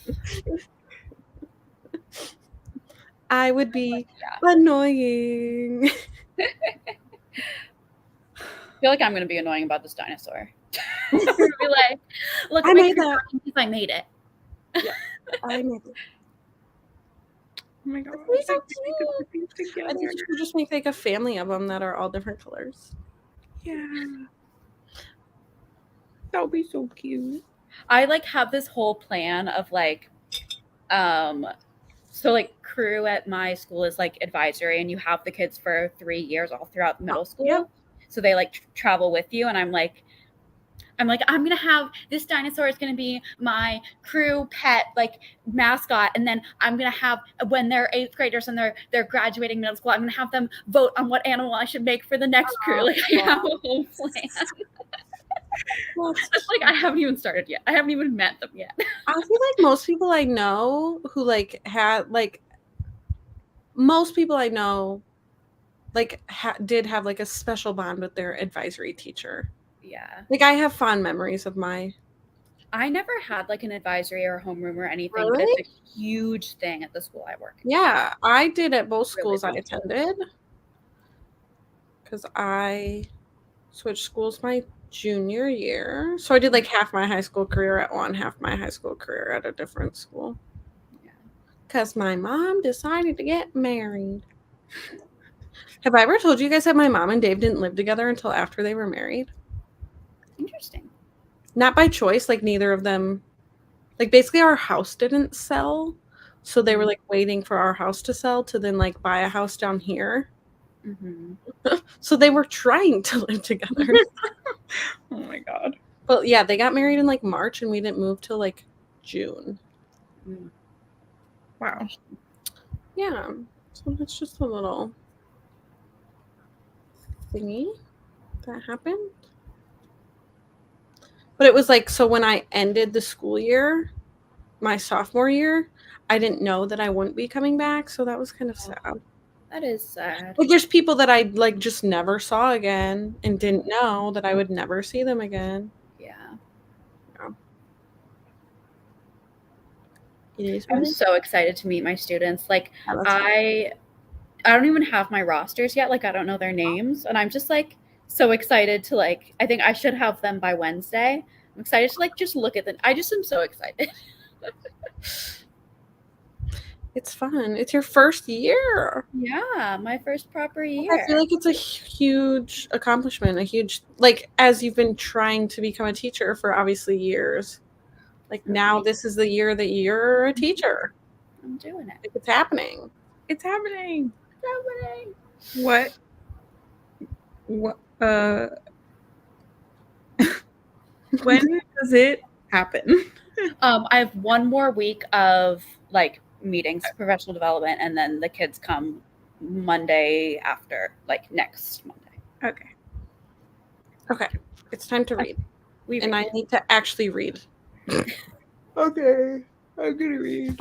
I would be annoying. I feel like I'm gonna be annoying about this dinosaur. Be like, look, I made that. I made it. Yeah, I made it. Oh my god. These are cute. I think you should just make like a family of them that are all different colors. Yeah. That would be so cute. I like have this whole plan of like, so like crew at my school is like advisory and you have the kids for 3 years all throughout middle school. Yep. So they like travel with you. And I'm like, I'm going to have this dinosaur is going to be my crew pet, like mascot. And then I'm going to have, when they're 8th graders and they're graduating middle school, I'm going to have them vote on what animal I should make for the next crew. Like I have a whole plan. It's like I haven't even started yet. I haven't even met them yet. I feel like most people I know who like had like most people I know like did have like a special bond with their advisory teacher. Yeah. Like I have fond memories of my. I never had like an advisory or a homeroom or anything, Really? but it's a huge thing at the school I work. Yeah, I did at both schools Really I attended because I switched schools my junior year. So I did like half my high school career at one, half my high school career at a different school. Yeah. Because my mom decided to get married. Have I ever told you guys that my mom and Dave didn't live together until after they were married? Interesting. Not by choice, like neither of them. Like basically our house didn't sell. So they were like waiting for our house to sell to then like buy a house down here. Mm-hmm. So they were trying to live together. Oh my god. But yeah, they got married in like March and we didn't move till like June. Wow. Yeah. So it's just a little thingy that happened. But it was like, so when I ended the school year, my sophomore year, I didn't know that I wouldn't be coming back. So that was kind of sad. That is sad. Like there's people that I like just never saw again and didn't know that I would never see them again. Yeah. It is I'm so excited to meet my students. Like Yeah, I don't even have my rosters yet. Like I don't know their names. And I'm just like so excited to like, I think I should have them by Wednesday. I'm excited to like just look at them. I just am so excited. It's fun. It's your first year. Yeah, my first proper year. I feel like it's a huge accomplishment, a huge, like, as you've been trying to become a teacher for obviously years. Like, now this is the year that you're a teacher. I'm doing it. Like, it's happening. It's happening. It's happening. What when does it happen? I have one more week of like meetings, professional development, and then the kids come Monday after, like next Monday. Okay. Okay. It's time to read. And I need to actually read. Okay. I'm gonna read.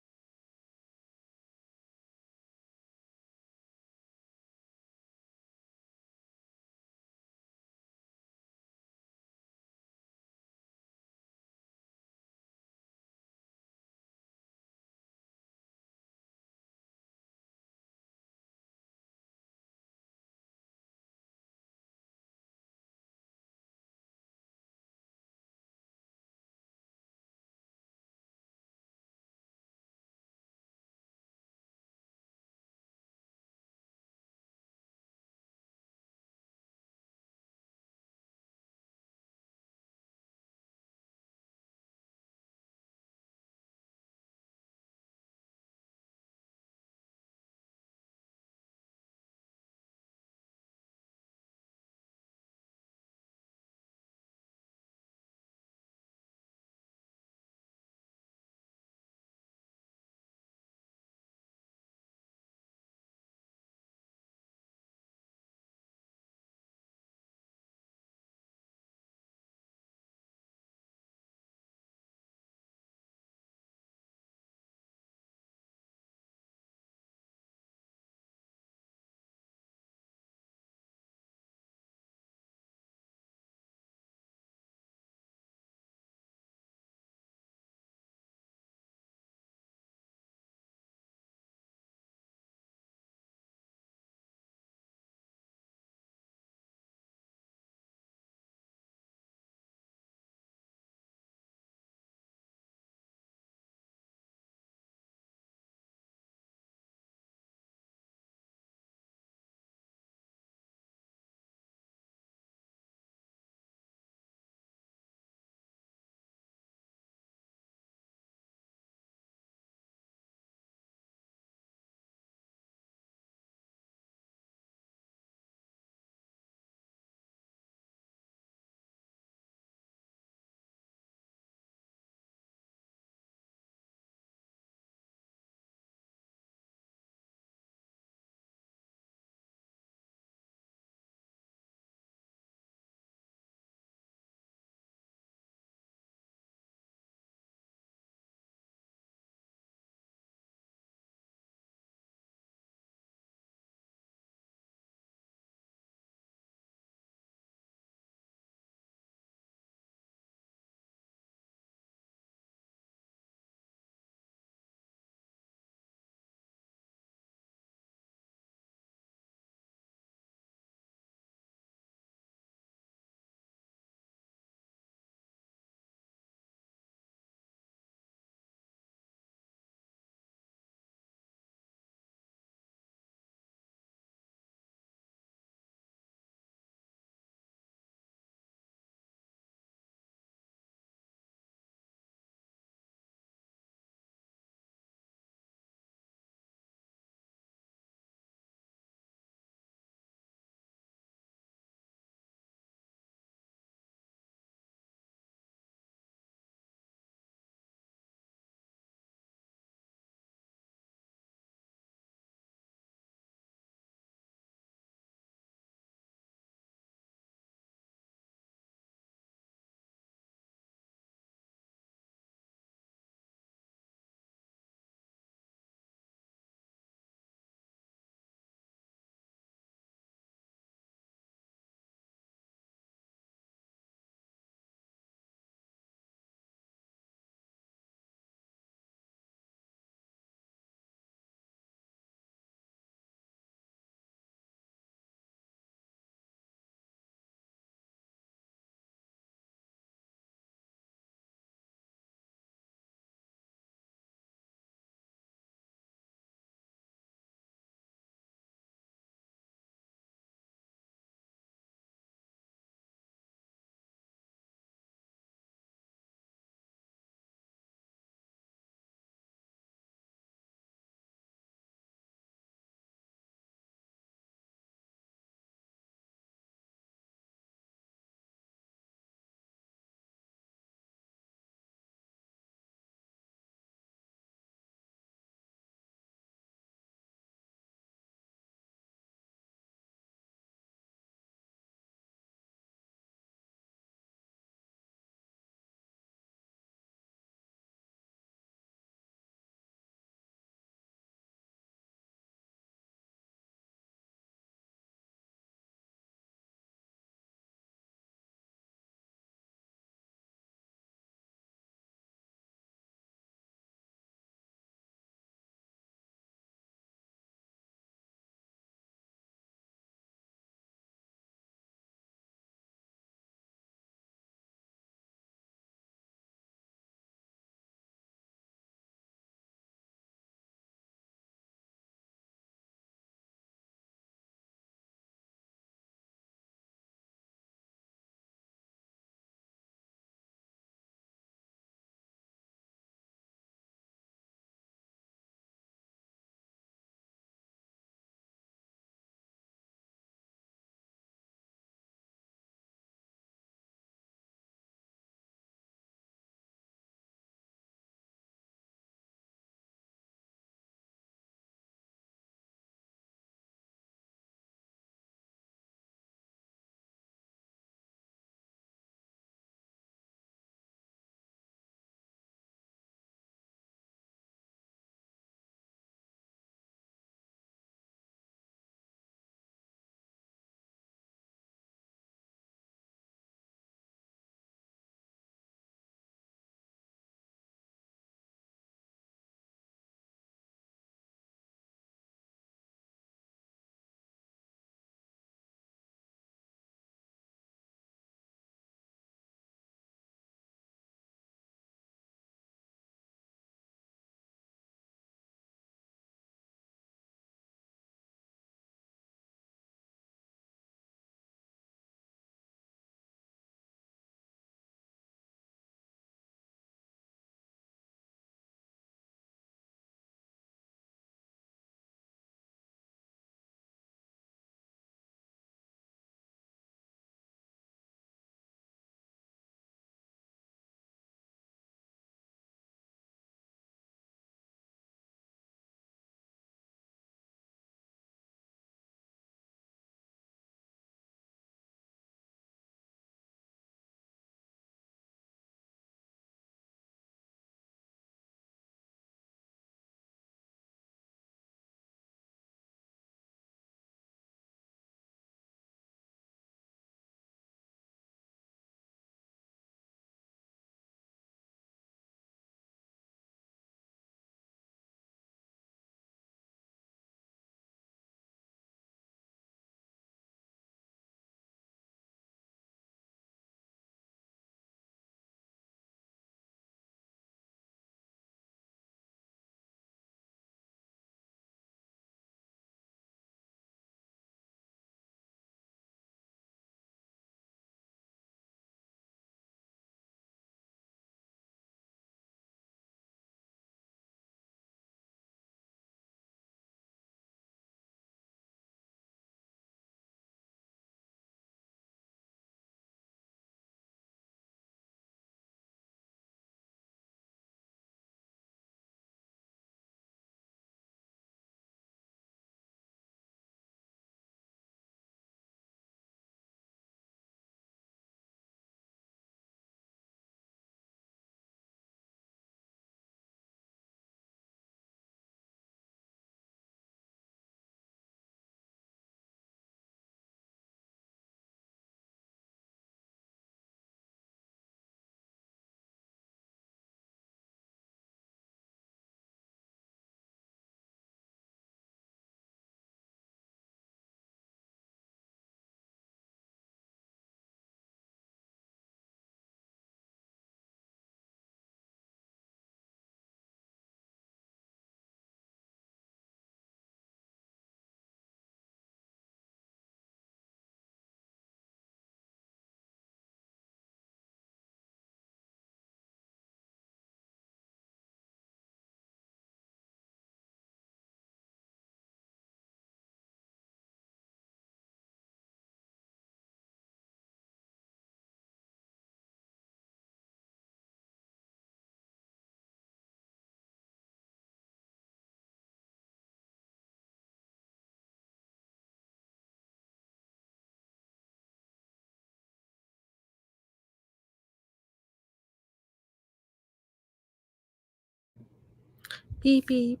Beep beep.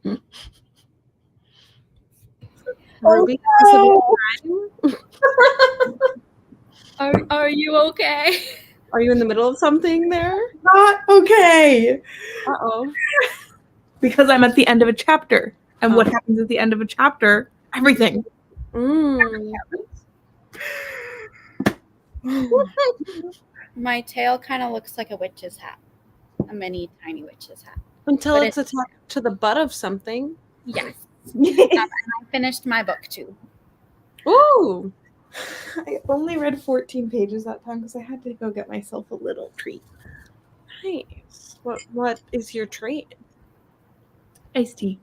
Oh, Ruby, Are you okay? are you in the middle of something there? Not okay. Uh-oh. Because I'm at the end of a chapter. And what happens at the end of a chapter? Everything. My tail kind of looks like a witch's hat. A mini tiny witch's hat. Until But it's attached to the butt of something. Yes. And I finished my book too. Ooh. I only read 14 pages that time because I had to go get myself a little treat. Nice. What is your treat? Iced tea.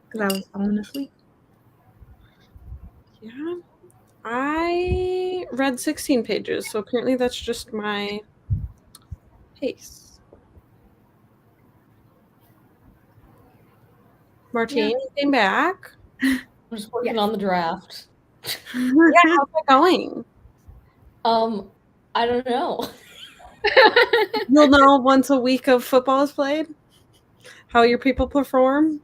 Because I was falling asleep. Yeah. I read 16 pages, so apparently that's just my pace. Martine, you came back. I'm just working on the draft. Yeah, how's it going? I don't know. You'll know once a week of football is played how your people perform.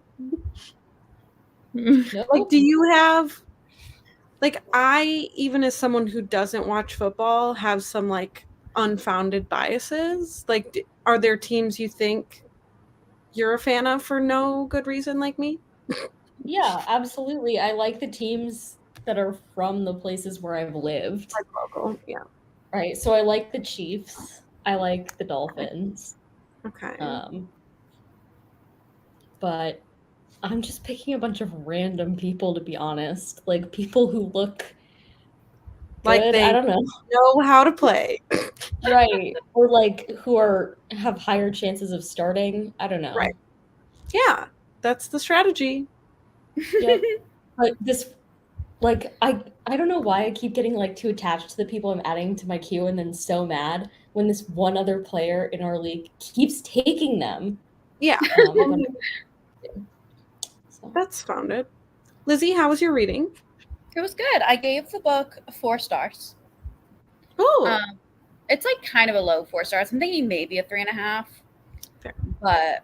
Nope. Like, do you have, like, I, even as someone who doesn't watch football, have some, like, unfounded biases? Like, are there teams you think you're a fan of for no good reason, like me? Yeah, absolutely. I like the teams that are from the places where I've lived. Like local, yeah. Right. So I like the Chiefs. I like the Dolphins. Okay. But I'm just picking a bunch of random people, to be honest. Like people who look Like good. they I don't know how to play. Right. Or like who have higher chances of starting. I don't know. Right. Yeah, that's the strategy. Yep. But this, like, I don't know why I keep getting like too attached to the people I'm adding to my queue and then so mad when this one other player in our league keeps taking them. Yeah. So. That's founded. Lizzie, how was your reading? It was good. I gave the book 4 stars. Oh. It's like kind of a low 4 stars. I'm thinking maybe a 3.5. Fair. But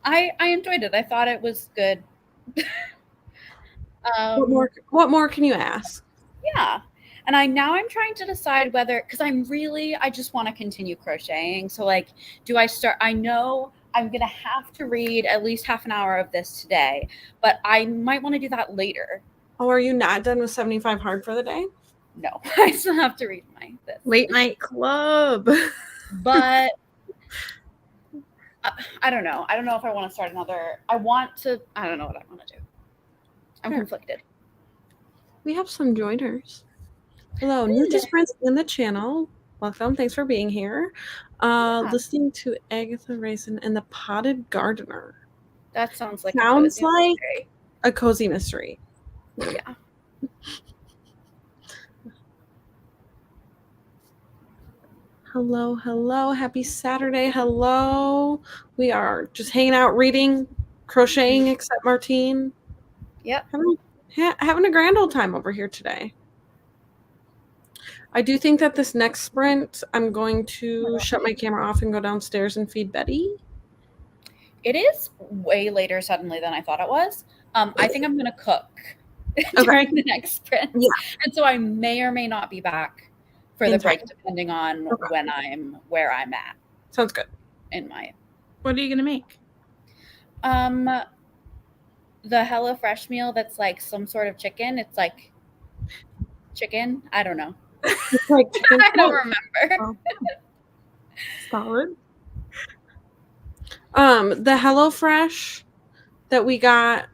I enjoyed it. I thought it was good. What more can you ask? Yeah. And I'm trying to decide whether, because I just want to continue crocheting. So like, do I start? I know I'm going to have to read at least half an hour of this today, but I might want to do that later. Oh, are you not done with 75 hard for the day? No, I still have to read this. Late night club. But I don't know. I don't know if I want to start another. I don't know what I want to do. I'm conflicted. We have some joiners. Hello, new to friends in the channel. Welcome. Thanks for being here. Listening to Agatha Raisin and the Potted Gardener. That sounds like a cozy mystery. Yeah. Hello. Happy Saturday. Hello. We are just hanging out, reading, crocheting, except Martine. Yep. Having a grand old time over here today. I do think that this next sprint, I'm going to shut my camera off and go downstairs and feed Betty. It is way later suddenly than I thought it was. I think I'm going to cook during the next sprint. Yeah. And so I may or may not be back for the break, depending on where I'm at. Sounds good. What are you going to make? The HelloFresh meal that's like some sort of chicken. It's like chicken. I don't know. It's like chicken. I don't remember. Solid. The HelloFresh that we got,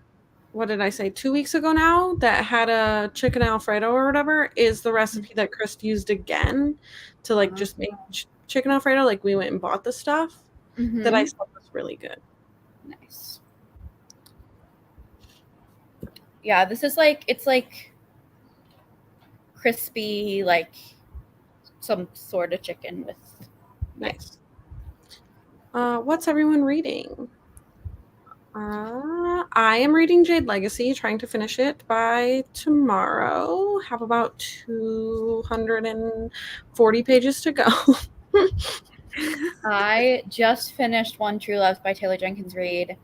what did I say, 2 weeks ago now, that had a chicken Alfredo or whatever, is the recipe that Chris used again to like just make chicken Alfredo. Like we went and bought the stuff that I thought was really good. Nice. Yeah, this is like, it's like crispy, like some sort of chicken with. Nice. What's everyone reading? I am reading Jade Legacy, trying to finish it by tomorrow. Have about 240 pages to go. I just finished One True Love by Taylor Jenkins Reid,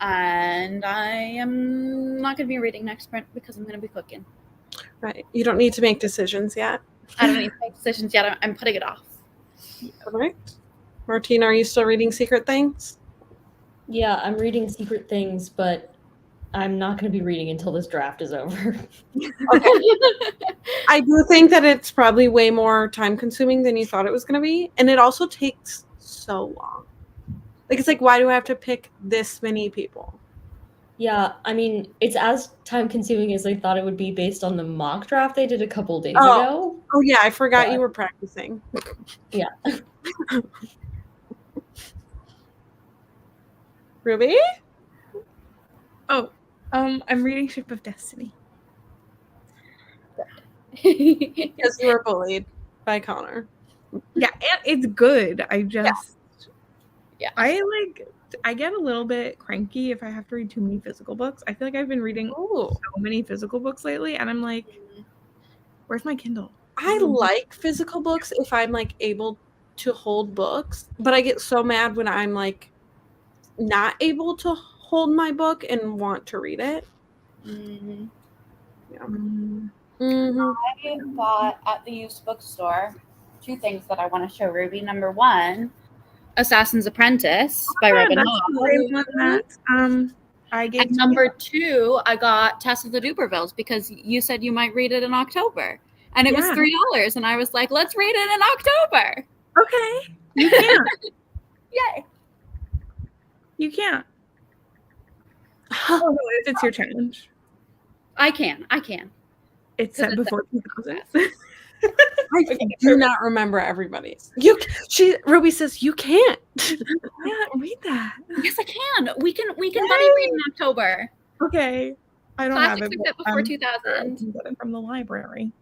and I am not going to be reading next sprint because I'm going to be cooking. Right. You don't need to make decisions yet. I don't need to make decisions yet. I'm putting it off. All right. Martina, are you still reading Secret Things? Yeah, I'm reading Secret Things, but I'm not going to be reading until this draft is over. Okay. I do think that it's probably way more time consuming than you thought it was going to be. And it also takes so long. Like, it's like, why do I have to pick this many people? Yeah, I mean, it's as time consuming as I thought it would be based on the mock draft they did a couple days ago. Oh, yeah, I forgot you were practicing. Yeah. Ruby? Oh, I'm reading Ship of Destiny. Because you were bullied by Connor. Yeah, and it's good. I just, Yeah. I get a little bit cranky if I have to read too many physical books. I feel like I've been reading so many physical books lately, and I'm like, where's my Kindle? I like physical books if I'm like able to hold books, but I get so mad when I'm like not able to hold my book and want to read it. Mm-hmm. Yeah. I bought at the used bookstore 2 things that I want to show Ruby. Number 1, Assassin's Apprentice by Robin Hobb. And number 2, I got Tess of the Dubervilles because you said you might read it in October. And it was $3. And I was like, let's read it in October. Okay. You can't. Yay. You can't. Oh, it's your challenge. I can. It's set before 2000. I do not remember everybody's. Ruby says you can't. Yeah, read that. Yes, I can. We can buddy read in October. Okay. I don't Classics have it. except before 2000. I can get it from the library.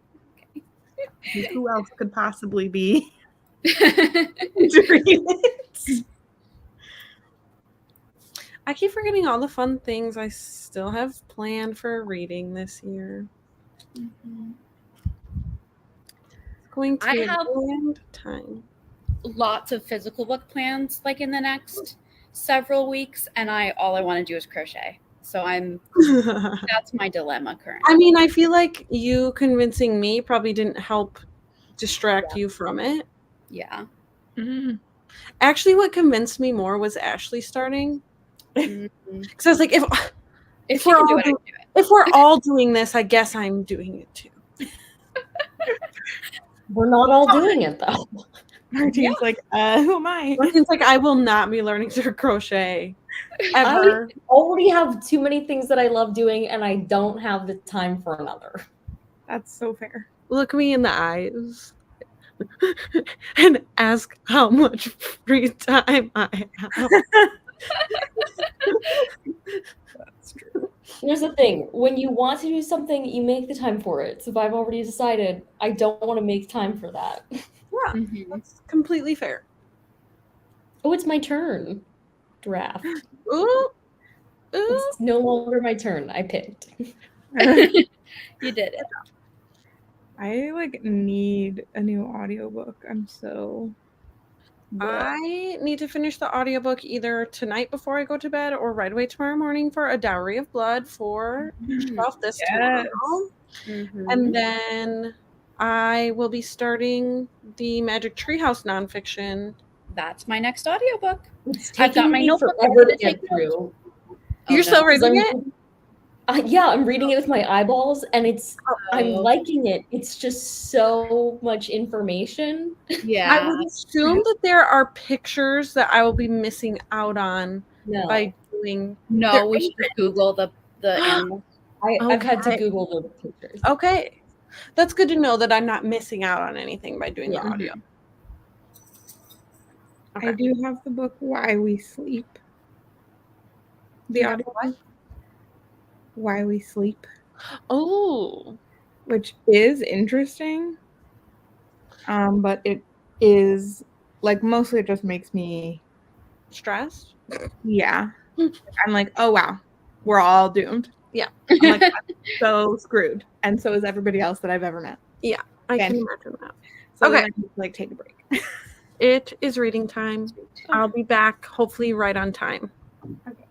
Okay. Who else could possibly be doing it? I keep forgetting all the fun things I still have planned for reading this year. Mm-hmm. It's going to be I have a grand time. Lots of physical book plans like in the next several weeks, and all I want to do is crochet. So that's my dilemma currently. I mean, I feel like you convincing me probably didn't help distract you from it. Yeah. Mm-hmm. Actually, what convinced me more was Ashley starting. Because I was like, if we're all doing this, I guess I'm doing it too. We're not all doing it though. Martine's like, who am I? Martine's like, I will not be learning to crochet ever. I already have too many things that I love doing, and I don't have the time for another. That's so fair. Look me in the eyes and ask how much free time I have. That's true. Here's the thing. When you want to do something, you make the time for it. So if I've already decided I don't want to make time for that. Yeah, that's completely fair. Oh, it's my turn. Draft. Ooh. It's no longer my turn. I picked. You did it. I need a new audiobook. I'm so I need to finish the audiobook either tonight before I go to bed or right away tomorrow morning for A Dowry of Blood for Shelf this tomorrow. And then I will be starting the Magic Treehouse nonfiction. That's my next audiobook. I've got my notebook forever to get through. You're still reading it? Yeah, I'm reading it with my eyeballs, and I'm liking it. It's just so much information. Yeah. I would assume that there are pictures that I will be missing out on by doing. No, we should Google the animals. I've had to Google the pictures. Okay. That's good to know that I'm not missing out on anything by doing the audio. Okay. I do have the book Why We Sleep. The audio book. Why We Sleep. Oh. Which is interesting. But it is mostly it just makes me stressed. Yeah. I'm like, oh wow, we're all doomed. Yeah. I'm like, I'm so screwed. And so is everybody else that I've ever met. Yeah. I can imagine that. So okay. I need to take a break. It is reading time. I'll be back hopefully right on time. Okay.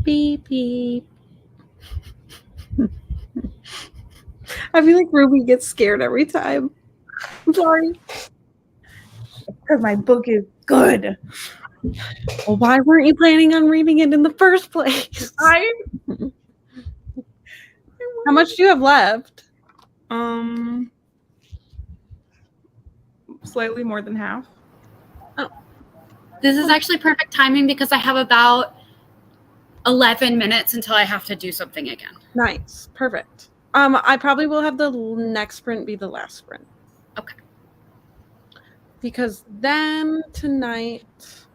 Beep beep. I feel like Ruby gets scared every time. I'm sorry. Because my book is good. Well, why weren't you planning on reading it in the first place? How much do you have left? Slightly more than half. This is actually perfect timing because I have about 11 minutes until I have to do something again. Nice. Perfect. I probably will have the next sprint be the last sprint. Okay. Because then tonight,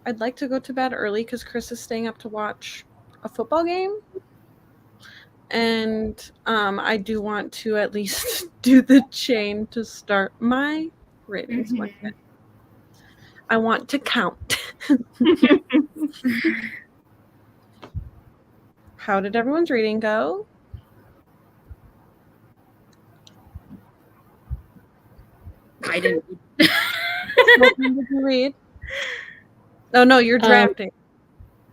I'd like to go to bed early because Chris is staying up to watch a football game. And I do want to at least do the chain to start my ratings. Mhm. I want to count. How did everyone's reading go? I didn't. What one did you read? Oh no, you're drafting.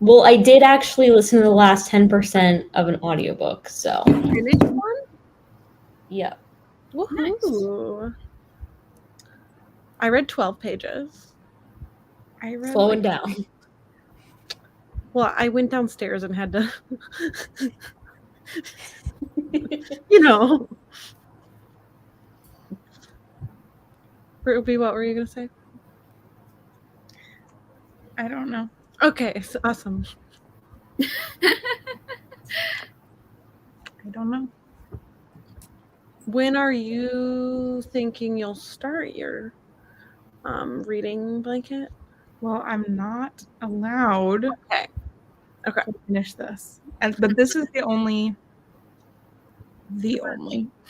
Well, I did actually listen to the last 10% of an audiobook, so. Finished one? Yeah. Woohoo! I read 12 pages. I read Slowing down. Well, I went downstairs and had to, you know. Ruby, what were you going to say? I don't know. Okay, so awesome. I don't know. When are you thinking you'll start your reading blanket? Well, I'm not allowed Okay. to finish this. But this is the only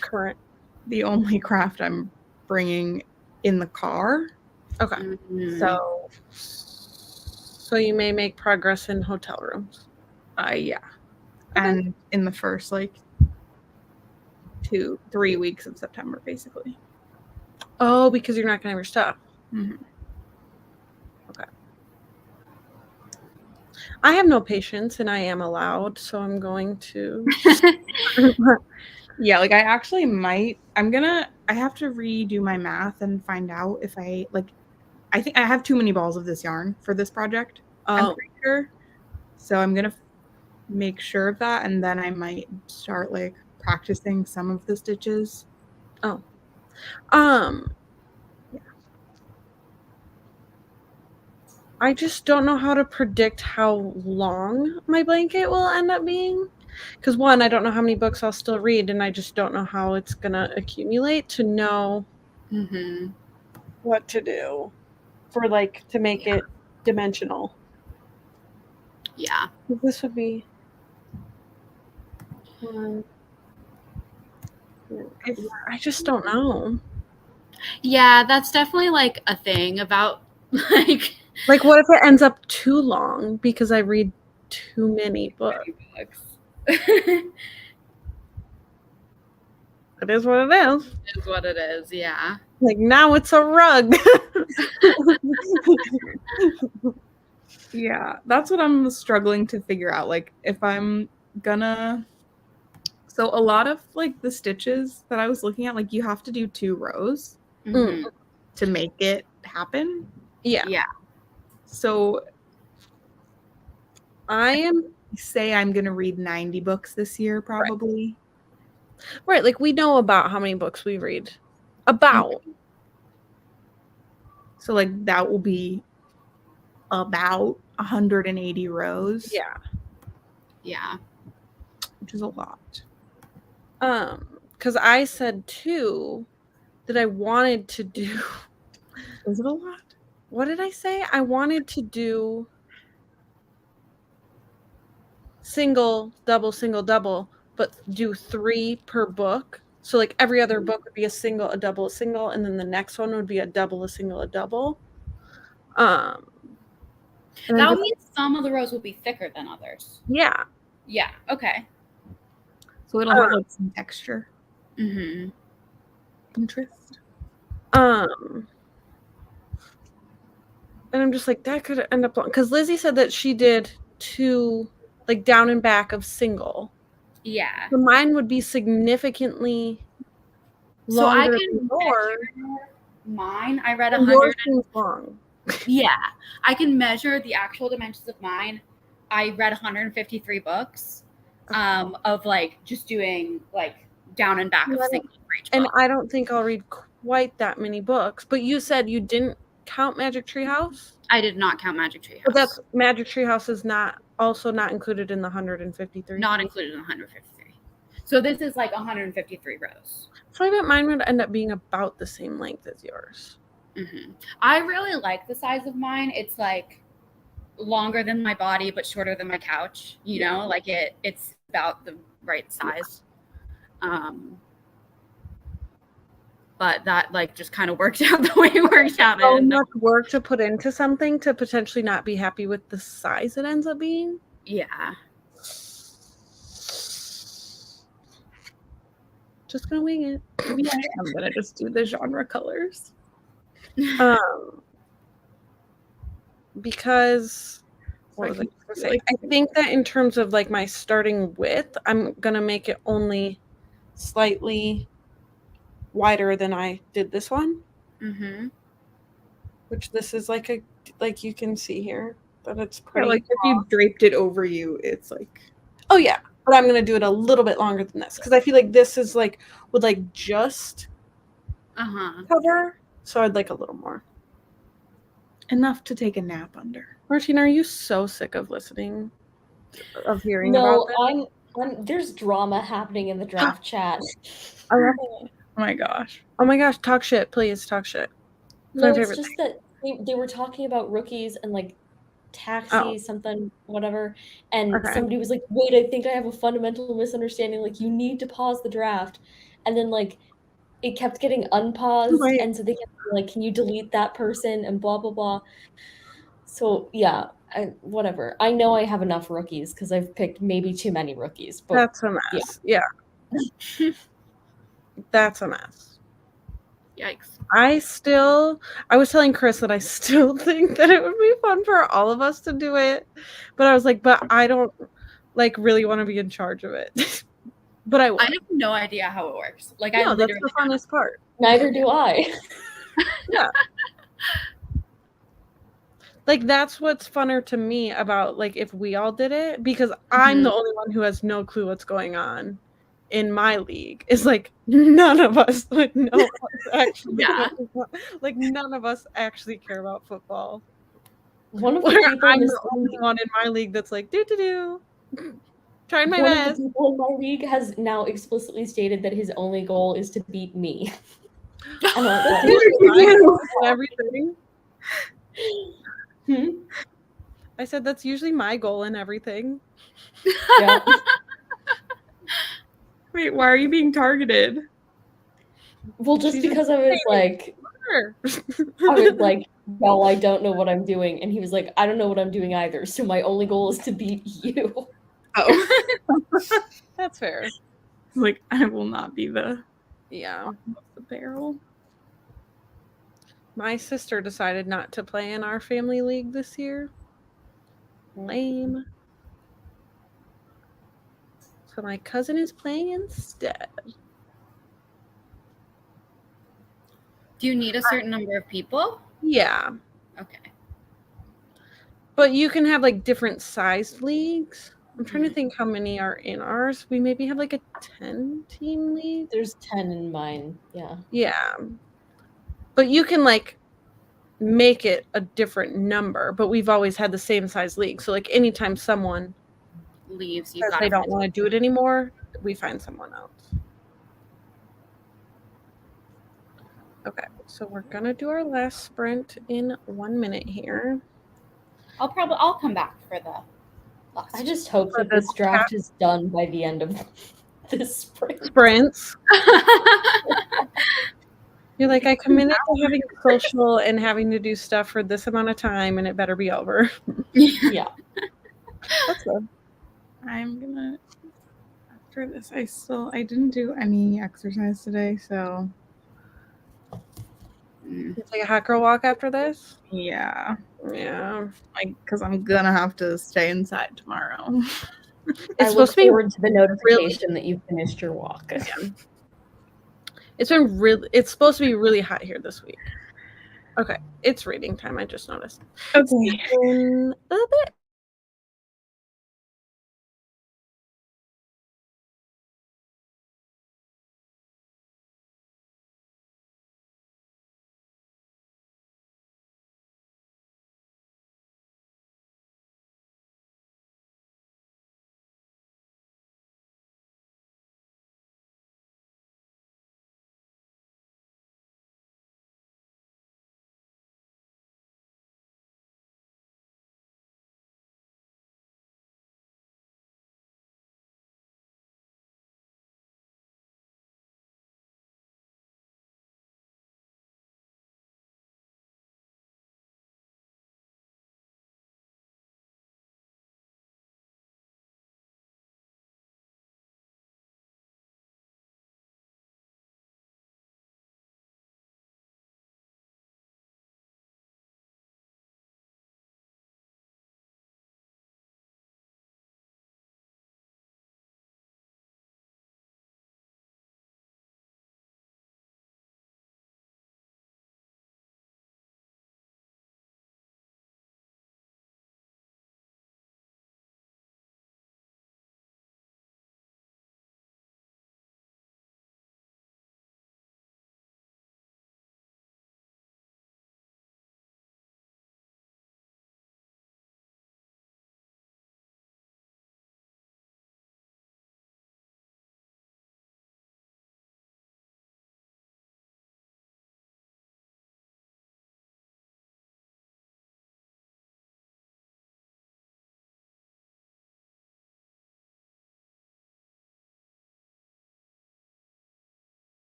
Current. the only craft I'm bringing in the car. Okay. Mhm. So you may make progress in hotel rooms. Yeah. And in the first 2-3 weeks of September, basically. Oh, because you're not going to have your stuff. Mhm. Okay. I have no patience and I am allowed, so I'm going to. Yeah, I actually might. I have to redo my math and find out if I think I have too many balls of this yarn for this project. I'm pretty sure. So I'm gonna make sure of that, and then I might start practicing some of the stitches. Yeah. I just don't know how to predict how long my blanket will end up being. Because one, I don't know how many books I'll still read, and I just don't know how it's gonna accumulate to know Mhm. what to do for to make it dimensional. Yeah. This would be one. I just don't know. Yeah, that's definitely a thing about what if it ends up too long because I read too many books? It is what it is. It is what it is, yeah. Now it's a rug. Yeah, that's what I'm struggling to figure out. If I'm gonna. So a lot of the stitches that I was looking at, you have to do 2 rows Mhm. to make it happen. Yeah. Yeah. So I'm gonna read 90 books this year, probably. Right, we know about how many books we read. About. So that will be about 180 rows. Yeah. Yeah. Which is a lot. Because I said too that I wanted to do. Is it a lot? What did I say? I wanted to do single, double, but do 3 per book. So every other book would be a single, a double, a single, and then the next one would be a double, a single, a double. That would mean some of the rows will be thicker than others. Yeah. Yeah. Okay. So it'll have some texture. Mm-hmm. Interest. And I'm just that could end up long because Lizzie said that she did to like down and back of single. Yeah. So mine would be significantly So I longer can than yours. measure mine. I read And 100. yours seems long. Yeah, I can measure the actual dimensions of mine. I read 153 books of like just doing like down and back of single for each And book. I don't think I'll read quite that many books. But you said you didn't count Magic Tree House? I did not count Magic Tree House. But that's Magic Tree House is not included in the 153. Not included in the 153. So this is like 153 rows. So I bet mine would end up being about the same length as yours. Mm-hmm. I really like the size of mine. It's like longer than my body, but shorter than my couch. You know, like it's about the right size. But that like just kind of worked out the way it worked out. So much work to put into something to potentially not be happy with the size it ends up being. Yeah. Just gonna wing it. I'm gonna just do the genre colors. Because what was I gonna say? I think that in terms of like my starting width, I'm gonna make it only slightly wider than I did this one. Mm-hmm. Which this is like you can see here that it's pretty. Like if you draped it over you, it's like. Oh yeah, but I'm gonna do it a little bit longer than this because I feel like this is like would like just cover. So I'd like a little more. Enough to take a nap under. Martina, are you so sick of listening, of hearing about this? No, I'm. There's drama happening in the draft chat. I love it. Oh my gosh. Oh my gosh, talk shit, please talk shit. No, it's just that they were talking about rookies and like taxi something whatever, and somebody was like, "Wait, I think I have a fundamental misunderstanding. Like, you need to pause the draft," and then like it kept getting unpaused, and so they kept like, "Can you delete that person?" and blah blah blah. So yeah, whatever. I know I have enough rookies because I've picked maybe too many rookies. But that's a mess. Yeah. That's a mess. Yikes. I was telling Chris that I still think that it would be fun for all of us to do it. But I was like, but I don't like really want to be in charge of it. But I have no idea how it works. Like, no, that's the funnest part. Neither do I. Yeah. Like, that's what's funner to me about, like, if we all did it, because I'm the only one who has no clue what's going on in my league. It's like, none of us would know actually. Yeah. Like, none of us actually care about football. One of the people I'm the only one in my league that's like, do. Trying my best. One of the people in my league has now explicitly stated that his only goal is to beat me. Everything. I said that's usually my goal in everything. Yeah. Wait, why are you being targeted? Well, just because I was like, well, I don't know what I'm doing. And he was like, I don't know what I'm doing either. So my only goal is to beat you. Oh. That's fair. Like, I will not be the barrel. My sister decided not to play in our family league this year. Lame. So my cousin is playing instead. Do you need a certain number of people? Yeah. Okay. But you can have like different sized leagues. I'm trying to think how many are in ours. We maybe have like a 10-team league. There's 10 in mine. Yeah. Yeah. But you can like make it a different number, but we've always had the same size league. So like anytime someone leaves, says they don't want to do it anymore, we find someone else. Okay, so we're gonna do our last sprint in 1 minute here. I'll come back for the last. I just hope that this draft is done by the end of this sprint. Sprints. You're like, I committed to having social and having to do stuff for this amount of time, and it better be over. Yeah. That's good. I'm gonna, after this, I didn't do any exercise today, so Take a hot girl walk after this? Yeah. Yeah. Like, because I'm gonna have to stay inside tomorrow. I It's look supposed to be forward to the notification that you finished your walk. it's supposed to be really hot here this week. Okay. It's reading time, I just noticed. Okay. In a bit.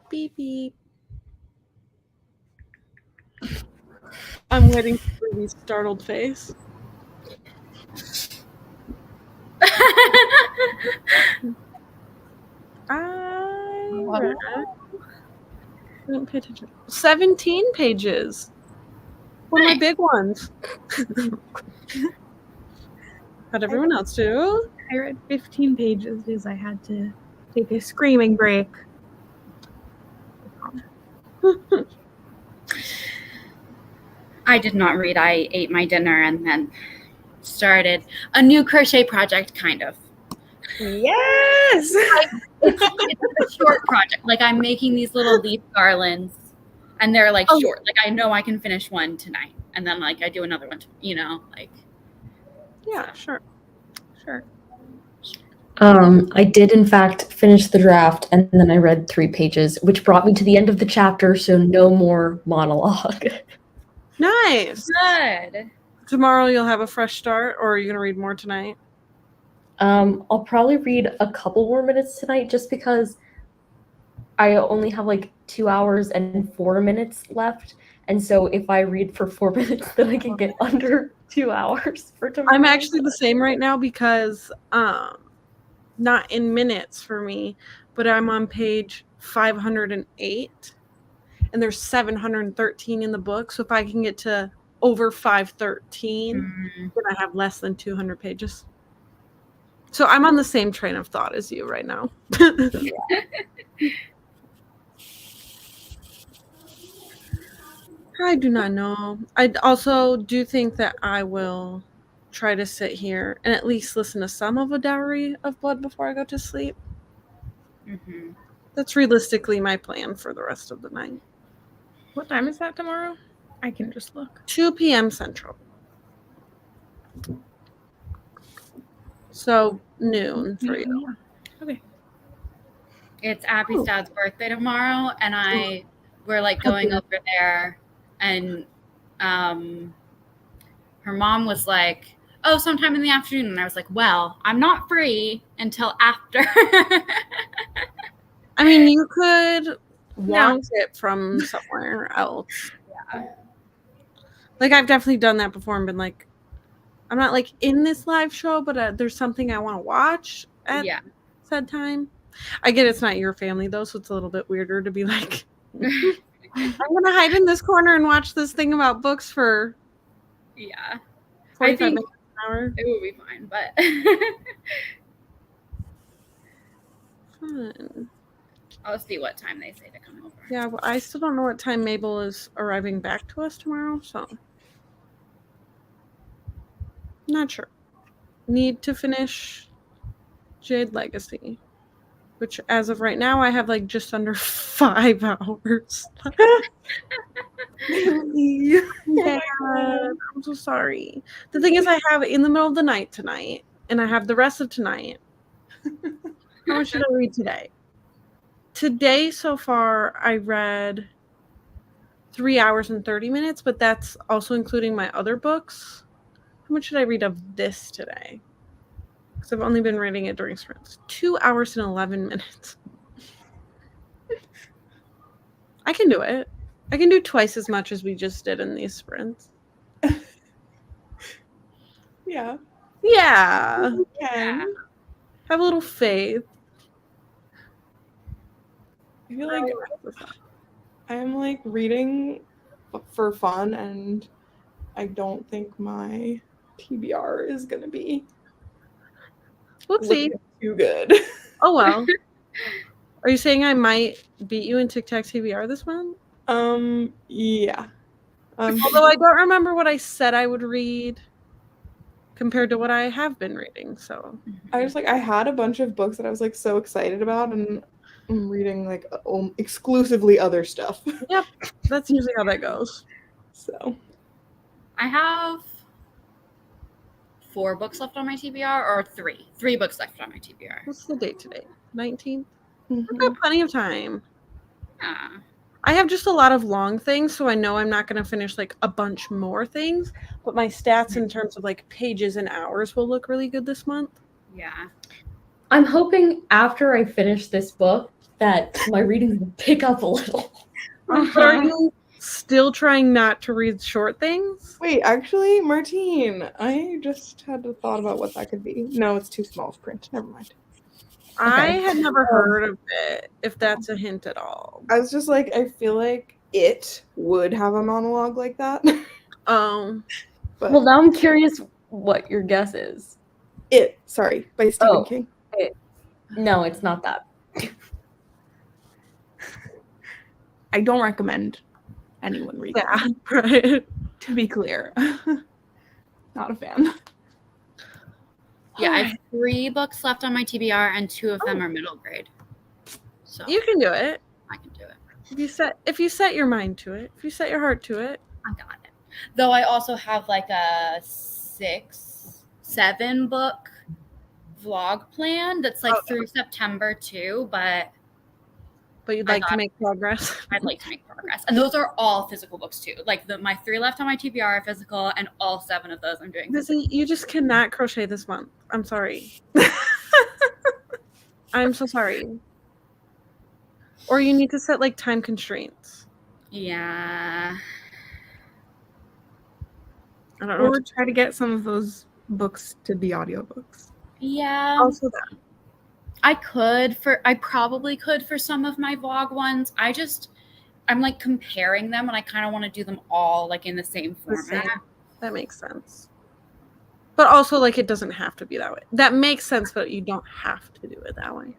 Beep beep. I'm waiting for Ruby's startled face. I didn't pay attention. 17 pages. One of my big ones. How'd everyone else do? I read 15 pages because I had to take a screaming break. I did not read. I ate my dinner and then started a new crochet project, kind of. Yes! It's a short project. Like, I'm making these little leaf garlands, and they're like short. Like, I know I can finish one tonight, and then like I do another one. Like. Yeah, sure. I did in fact finish the draft, and then I read 3 pages, which brought me to the end of the chapter, so no more monologue. Nice. Good. Tomorrow you'll have a fresh start, or are you going to read more tonight? I'll probably read a couple more minutes tonight just because I only have like 2 hours and 4 minutes left. And so if I read for 4 minutes, then I can get under 2 hours for tomorrow. I'm actually the same right now because not in minutes for me, but I'm on page 508 and there's 713 in the book. So if I can get to over 513, then I have less than 200 pages. So I'm on the same train of thought as you right now. I do not know. I also do think that I will try to sit here and at least listen to some of A Dowry of Blood before I go to sleep. Mm-hmm. That's realistically my plan for the rest of the night. What time is that tomorrow? I can just look. 2 p.m. Central. So noon for you. Okay. It's Abby's dad's birthday tomorrow, and we're like going over there, and her mom was like, "Oh, sometime in the afternoon," and I was like, "Well, I'm not free until after." I mean, you could watch it from somewhere else. Yeah. Like, I've definitely done that before and been like, I'm not like in this live show, but there's something I want to watch at said time. I get it's not your family though, so it's a little bit weirder to be like, I'm gonna hide in this corner and watch this thing about books for 45 minutes an hour. It would be fine, but fun. I'll see what time they say to come over. Yeah, well, I still don't know what time Mabel is arriving back to us tomorrow, so not sure. Need to finish Jade Legacy, which as of right now I have like just under 5 hours. Yeah, I'm so sorry. The thing is, I have in the middle of the night tonight, and I have the rest of tonight. How much did I read today? Today, so far, I read 3 hours and 30 minutes, but that's also including my other books. How much did I read of this today? Because I've only been reading it during sprints. 2 hours and 11 minutes. I can do it. I can do twice as much as we just did in these sprints. Yeah. Yeah. You can. Have a little faith. I feel like I'm like reading for fun, and I don't think my TBR is gonna be Whoopsie. too good. Oh well. Are you saying I might beat you in Tic Tac TBR this month? Yeah. Although I don't remember what I said I would read compared to what I have been reading. So I was like, I had a bunch of books that I was like so excited about, and I'm reading like exclusively other stuff. Yep, that's usually how that goes. So I have 4 books left on my TBR, or 3 books left on my TBR. What's the date today? 19th? mhm. I've got plenty of time. Yeah. I have just a lot of long things, so I know I'm not going to finish like a bunch more things, but my stats in terms of like pages and hours will look really good this month. Yeah. I'm hoping after I finish this book that my reading will pick up a little. But are you still trying not to read short things? Wait, actually, Martine, I just had a thought about what that could be. No, it's too small of print. Never mind. I had never heard of it, if that's a hint at all. I was just like, I feel like it would have a monologue like that. Oh. But Well, now I'm curious what your guess is. It, sorry, by Stephen Oh. King. No, it's not that. I don't recommend anyone read Yeah, that, right. to be clear. Not a fan. Yeah, I have 3 books left on my TBR, and 2 of them are middle grade. So You can do it. I can do it. If you set your mind to it, if you set your heart to it. I got it. Though I also have like a 6-7 book vlog plan that's like through September too, but you'd like to make progress. I'd like to make progress. And those are all physical books too. Like my 3 left on my TBR are physical, and all 7 of those I'm doing. Lizzie, you just cannot crochet this month. I'm sorry. I'm so sorry. Or you need to set like time constraints. Yeah. I don't know. Or try to get some of those books to be audiobooks. Yeah. Also that. I probably could for some of my vlog ones. I'm like comparing them, and I kind of want to do them all like in the same format. That makes sense. But also, like, it doesn't have to be that way. That makes sense, but you don't have to do it that way.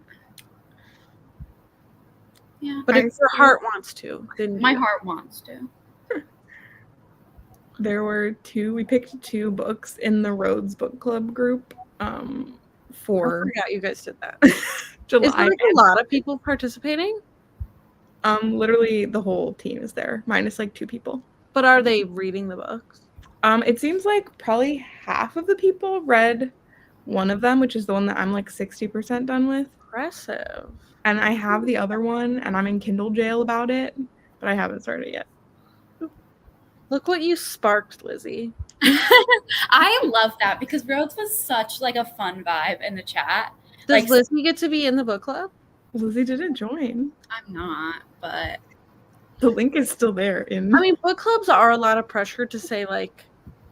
Yeah. But if your heart wants to, then My heart wants to. There were we picked 2 books in the Rhodes Book Club group I for forgot you guys did that. July. Is there like a lot of people participating? Literally the whole team is there, minus like 2 people. But are they reading the books? It seems like probably half of the people read one of them, which is the one that I'm like 60% done with. Impressive. And I have the other one, and I'm in Kindle jail about it, but I haven't started yet. Look what you sparked, Lizzie. I love that because Rhodes was such like a fun vibe in the chat. Does Like, Lizzie get to be in the book club? Lizzie didn't join. I'm not, but The link is still there. I mean, book clubs are a lot of pressure to say, like,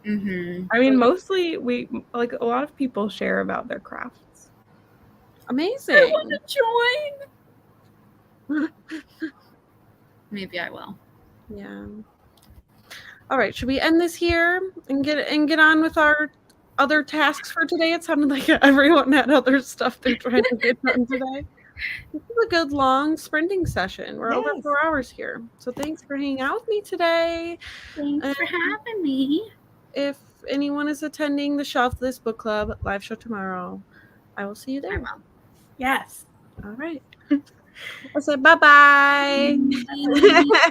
I mean, mostly we like a lot of people share about their crafts. amazing. I want to join. Maybe I will. Yeah. All right, should we end this here and get on with our other tasks for today? It sounded like everyone had other stuff they're trying to get done today. This is a good long sprinting session. We're over 4 hours here. So thanks for hanging out with me today. Thanks for having me. If anyone is attending the Shelf This Book Club live show tomorrow, I will see you there. Yes. All right. I'll say bye-bye. Bye.